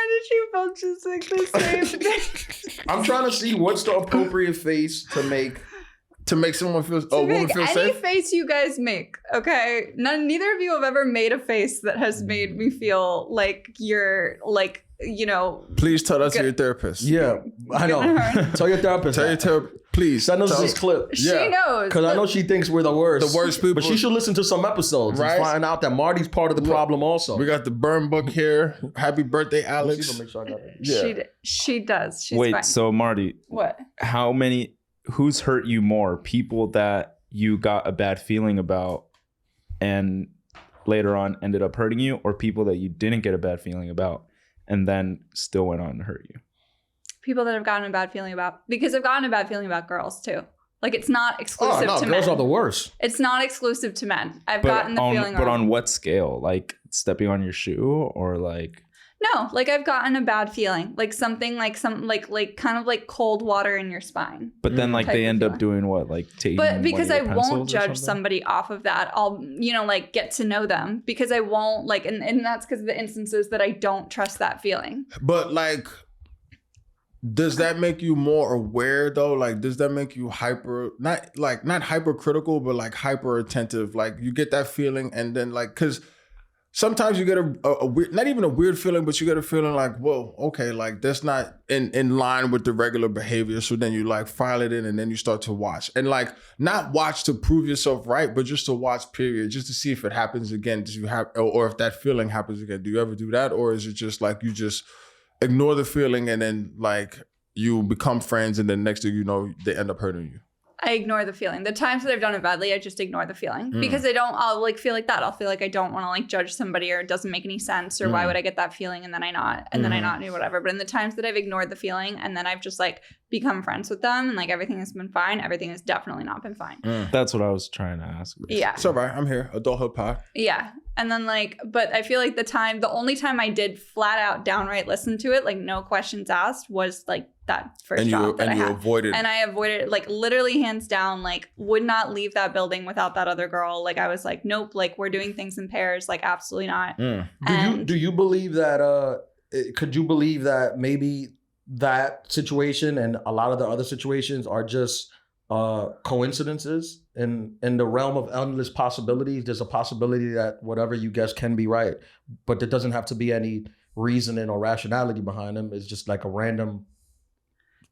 Speaker 3: did you both just like the same thing?
Speaker 1: I'm trying to see what's the appropriate face to make
Speaker 2: someone feel woman feel
Speaker 3: any
Speaker 2: safe.
Speaker 3: face you guys make, okay? Neither of you have ever made a face that has made me feel like you're like, you know.
Speaker 2: Please tell us your therapist.
Speaker 1: Yeah, I know. Tell your therapist.
Speaker 2: Tell your therapist. Please
Speaker 1: send us this clip.
Speaker 3: She knows.
Speaker 1: Because I know she thinks we're the worst.
Speaker 2: The worst people.
Speaker 1: But she should listen to some episodes
Speaker 2: right?
Speaker 1: and find out that Marty's part of the problem also.
Speaker 2: We got the burn book here. Happy birthday, Alex.
Speaker 1: Make sure I got it.
Speaker 2: Yeah.
Speaker 3: She does. She's
Speaker 4: Wait,
Speaker 3: fine.
Speaker 4: so Marty,
Speaker 3: What?
Speaker 4: Who's hurt you more? People that you got a bad feeling about and later on ended up hurting you, or people that you didn't get a bad feeling about and then still went on to hurt you?
Speaker 3: People that I've gotten a bad feeling about, because I've gotten a bad feeling about girls too. Like it's not exclusive to men.
Speaker 1: Girls are the worst.
Speaker 3: It's not exclusive to men. I've gotten the feeling.
Speaker 4: But on what scale? Like stepping on your shoe, or like?
Speaker 3: No, like I've gotten a bad feeling, like something like kind of like cold water in your spine.
Speaker 4: But then like they end up doing what? Like taking.
Speaker 3: But because I won't
Speaker 4: pencils or
Speaker 3: judge
Speaker 4: something?
Speaker 3: somebody off of that, I'll, you know, like get to know them, because I won't like, and that's because of the instances that I don't trust that feeling.
Speaker 2: But like, does that make you more aware though? Like, does that make you not hypercritical, but like hyper attentive? Like you get that feeling, and then like, cause sometimes you get a weird, not even a weird feeling, but you get a feeling like, whoa, okay, like that's not in line with the regular behavior. So then you like file it in, and then you start to watch, and like not watch to prove yourself right, but just to watch, period, just to see if it happens again. Do you have, or if that feeling happens again? Do you ever do that, or is it just like you just ignore the feeling and then like you become friends, and then next thing you know, they end up hurting you?
Speaker 3: I ignore the feeling. The times that I've done it badly, I just ignore the feeling, because I'll like feel like that. I'll feel like I don't want to like judge somebody, or it doesn't make any sense, or why would I get that feeling and then I not do whatever. But in the times that I've ignored the feeling and then I've just like become friends with them and like everything has been fine, everything has definitely not been fine.
Speaker 4: That's what I was trying to ask.
Speaker 3: Yeah.
Speaker 2: It's all right. I'm here. Adulthood pod.
Speaker 3: Yeah. And then like, but I feel like the only time I did flat out downright listen to it, like no questions asked, was like that first job that I had.
Speaker 2: Avoided.
Speaker 3: And I avoided it, like literally hands down, like would not leave that building without that other girl. Like I was like, nope, like we're doing things in pairs, like absolutely not.
Speaker 1: Do you believe that, could you believe that maybe that situation and a lot of the other situations are just coincidences? In the realm of endless possibilities, there's a possibility that whatever you guess can be right, but there doesn't have to be any reasoning or rationality behind them. It's just like a random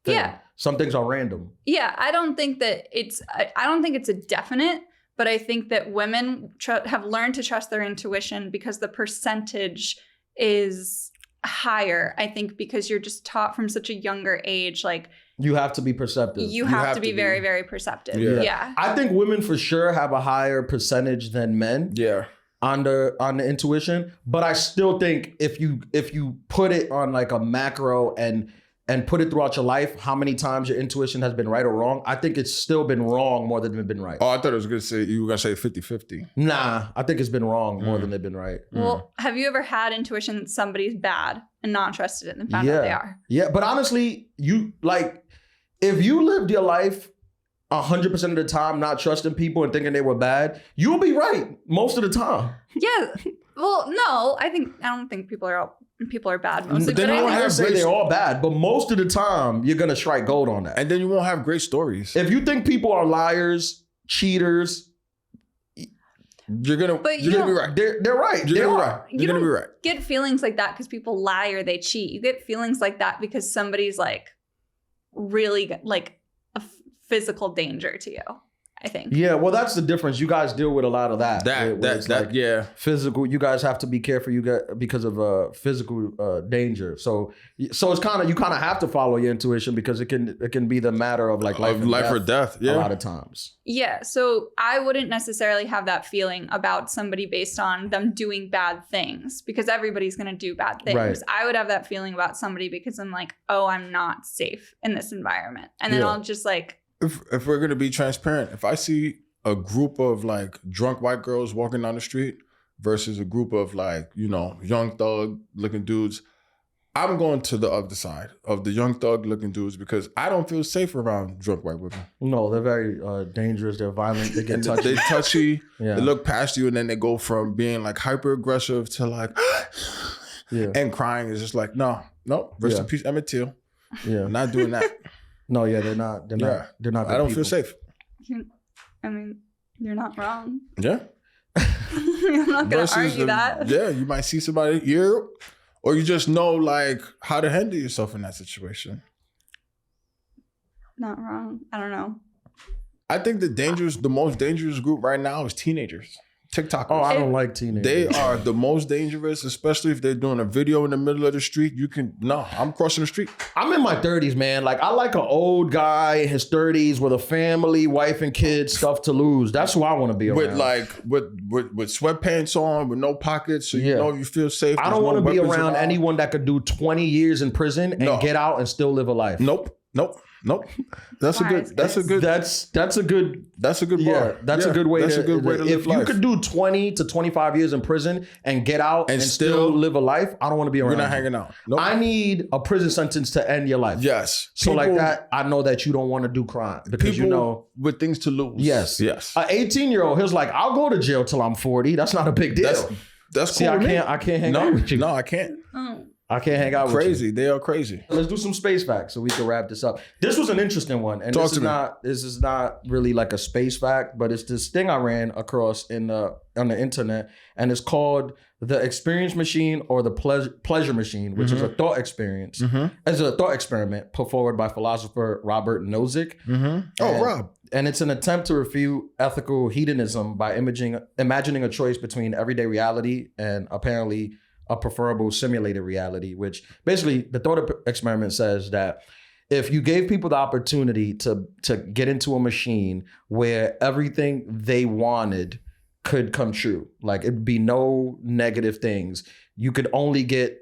Speaker 1: thing.
Speaker 3: Yeah.
Speaker 1: Some things are random.
Speaker 3: Yeah, I don't think it's a definite, but I think that women have learned to trust their intuition because the percentage is higher. I think because you're just taught from such a younger age, like
Speaker 1: you have to be perceptive.
Speaker 3: You have to be very, very perceptive. Yeah.
Speaker 1: I think women for sure have a higher percentage than men.
Speaker 2: Yeah.
Speaker 1: On the intuition, but I still think if you put it on like a macro and put it throughout your life, how many times your intuition has been right or wrong, I think it's still been wrong more than it's been right.
Speaker 2: Oh, I thought it was going to say, you were going to say 50-50.
Speaker 1: Nah, I think it's been wrong more than they've been right.
Speaker 3: Well, have you ever had intuition that somebody's bad and not trusted it and found out they are?
Speaker 1: Yeah, but honestly, you like, if you lived your life 100% of the time not trusting people and thinking they were bad, you'll be right most of the time.
Speaker 3: Yeah. Well, no, I don't think people are bad mostly.
Speaker 2: Then
Speaker 3: but
Speaker 2: you won't
Speaker 1: I
Speaker 2: have
Speaker 1: say they're all bad, but most of the time you're gonna strike gold on that.
Speaker 2: And then you won't have great stories.
Speaker 1: If you think people are liars, cheaters,
Speaker 2: You're gonna be right.
Speaker 1: They're right.
Speaker 2: You're
Speaker 1: They
Speaker 2: gonna be
Speaker 1: are.
Speaker 2: right. You're gonna be right.
Speaker 3: Get feelings like that because people lie or they cheat. You get feelings like that because somebody's like really like a physical danger to you, I think.
Speaker 1: Yeah, well, that's the difference. You guys deal with a lot of that.
Speaker 2: Yeah.
Speaker 1: Physical. You guys have to be careful. You got because of physical danger. So it's kind of you kind of have to follow your intuition because it can be the matter of like life
Speaker 2: or death. Yeah,
Speaker 1: a lot of times.
Speaker 3: Yeah, so I wouldn't necessarily have that feeling about somebody based on them doing bad things because everybody's going to do bad things.
Speaker 1: Right.
Speaker 3: I would have that feeling about somebody because I'm like, oh, I'm not safe in this environment. And then I'll just like,
Speaker 2: if we're gonna be transparent, if I see a group of like drunk white girls walking down the street versus a group of like, you know, young thug looking dudes, I'm going to the other side of the young thug looking dudes because I don't feel safe around drunk white women.
Speaker 1: No, they're very dangerous. They're violent. They get touchy.
Speaker 2: They touchy.
Speaker 1: Yeah.
Speaker 2: They look past you and then they go from being like hyper aggressive to like and crying is just like no. Rest in peace, Emmett Till.
Speaker 1: Yeah,
Speaker 2: I'm not doing that.
Speaker 1: No, yeah, they're not. They're not.
Speaker 2: I don't feel safe.
Speaker 3: I mean, you're not wrong.
Speaker 2: Yeah.
Speaker 3: I'm not going to argue that.
Speaker 2: Yeah, you might see somebody here, or you just know like how to handle yourself in that situation.
Speaker 3: Not wrong. I don't know.
Speaker 2: I think the most dangerous group right now is teenagers. TikTokers.
Speaker 1: Oh, I don't like teenagers.
Speaker 2: They are the most dangerous, especially if they're doing a video in the middle of the street. I'm crossing the street.
Speaker 1: I'm in my 30s, man. Like, I like an old guy in his 30s with a family, wife and kids, stuff to lose. That's who I want to be around.
Speaker 2: With sweatpants on, with no pockets, so you know you feel safe.
Speaker 1: I don't want to be around anyone that could do 20 years in prison and get out and still live a life.
Speaker 2: Nope. That's a good bar.
Speaker 1: Yeah, that's a good way to live life. If you could do 20 to 25 years in prison and get out and still live a life, I don't want to be around.
Speaker 2: We're not hanging out. Nope.
Speaker 1: I need a prison sentence to end your life.
Speaker 2: Yes.
Speaker 1: So like that, I know that you don't want to do crime because you know
Speaker 2: with things to lose.
Speaker 1: Yes.
Speaker 2: An
Speaker 1: 18-year-old, he's like, I'll go to jail till I'm 40. That's not a big deal.
Speaker 2: That's
Speaker 1: See,
Speaker 2: cool.
Speaker 1: I can't hang out with you.
Speaker 2: No, I can't.
Speaker 1: I can't hang out with you.
Speaker 2: Crazy. They are crazy.
Speaker 1: Let's do some space facts so we can wrap this up. This was an interesting one. And this is not really like a space fact, but it's this thing I ran across on the internet, and it's called the experience machine or the pleasure machine, which is a thought experience. It's a thought experiment put forward by philosopher Robert Nozick.
Speaker 2: Rob.
Speaker 1: And it's an attempt to refute ethical hedonism by imagining a choice between everyday reality and apparently a preferable simulated reality, which basically the thought experiment says that if you gave people the opportunity to get into a machine where everything they wanted could come true, like it'd be no negative things, you could only get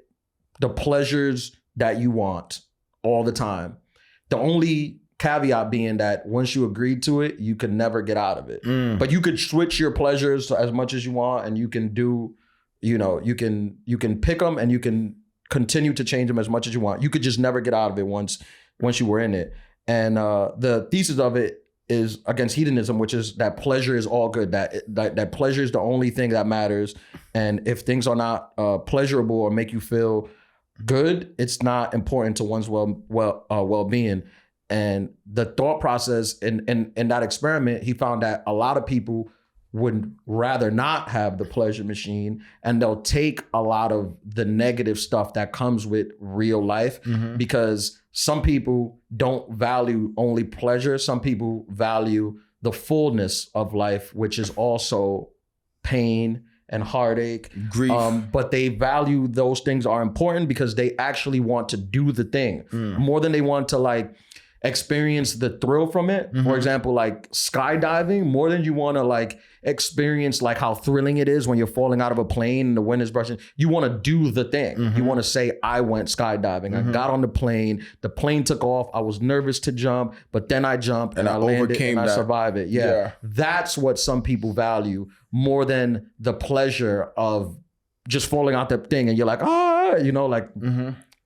Speaker 1: the pleasures that you want all the time. The only caveat being that once you agreed to it, you could never get out of it. But you could switch your pleasures as much as you want, and you can do, you can pick them and you can continue to change them as much as you want. You could just never get out of it once you were in it. And the thesis of it is against hedonism, which is that pleasure is all good. That pleasure is the only thing that matters. And if things are not pleasurable or make you feel good, it's not important to one's well-being. And the thought process in that experiment, he found that a lot of people would rather not have the pleasure machine, and they'll take a lot of the negative stuff that comes with real life because some people don't value only pleasure. Some people value the fullness of life, which is also pain and heartache,
Speaker 2: grief.
Speaker 1: But they value those things are important because they actually want to do the thing more than they want to like experience the thrill from it. For example, like skydiving, more than you want to like experience like how thrilling it is when you're falling out of a plane and the wind is brushing. You want to do the thing. You want to say, I went skydiving. I got on the plane took off. I was nervous to jump, but then I jumped and I landed and I survived it. Yeah. That's what some people value more than the pleasure of just falling out that thing and you're like,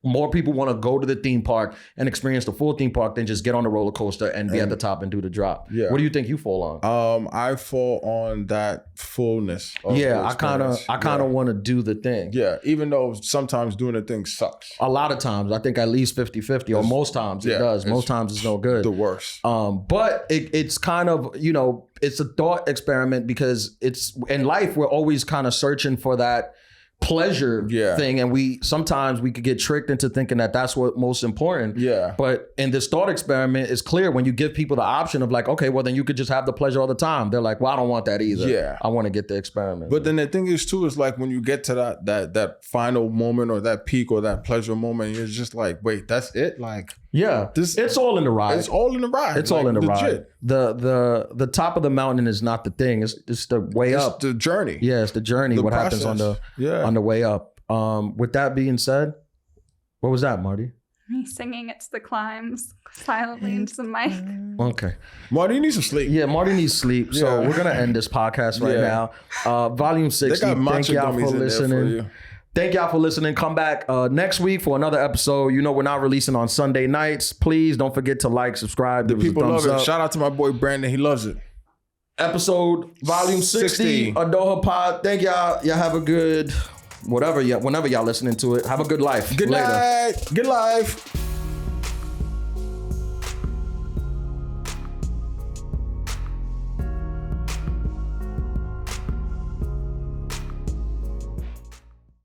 Speaker 1: More people want to go to the theme park and experience the full theme park than just get on the roller coaster and be at the top and do the drop.
Speaker 2: Yeah.
Speaker 1: What do you think you fall on?
Speaker 2: I fall on that fullness. Of the
Speaker 1: I kind of want to do the thing.
Speaker 2: Yeah, even though sometimes doing the thing sucks.
Speaker 1: A lot of times, I think at least 50-50, or most times it does. Most times it's no good.
Speaker 2: The worst.
Speaker 1: But it's kind of, it's a thought experiment, because it's in life, we're always kind of searching for that pleasure thing, and sometimes we could get tricked into thinking that that's what most important. But in this thought experiment, it's clear when you give people the option of like, okay, well then you could just have the pleasure all the time. They're like, well, I don't want that either. I want to get the experiment.
Speaker 2: But then the thing is too, is like when you get to that final moment or that peak or that pleasure moment, you're just like, wait, that's it? Like, it's all in the ride. It's all in the ride.
Speaker 1: It's all in the ride. The top of the mountain is not the thing. It's the way up.
Speaker 2: It's the journey.
Speaker 1: Yeah, it's the journey. What happens on the way up. With that being said, what was that, Marty?
Speaker 3: Me singing "It's the Climbs" silently into the mic.
Speaker 1: Okay.
Speaker 2: Marty needs some sleep.
Speaker 1: Yeah, Marty needs sleep. So we're gonna end this podcast right now. Volume 60. Thank y'all for listening. Thank y'all for listening. Come back next week for another episode. We're not releasing on Sunday nights. Please don't forget to like, subscribe.
Speaker 2: The people love it. Shout out to my boy Brandon. He loves it.
Speaker 1: Episode volume 60 Adulthood Pod. Thank y'all. Y'all have a good whenever y'all listening to it. Have a good life.
Speaker 2: Good night. Good life.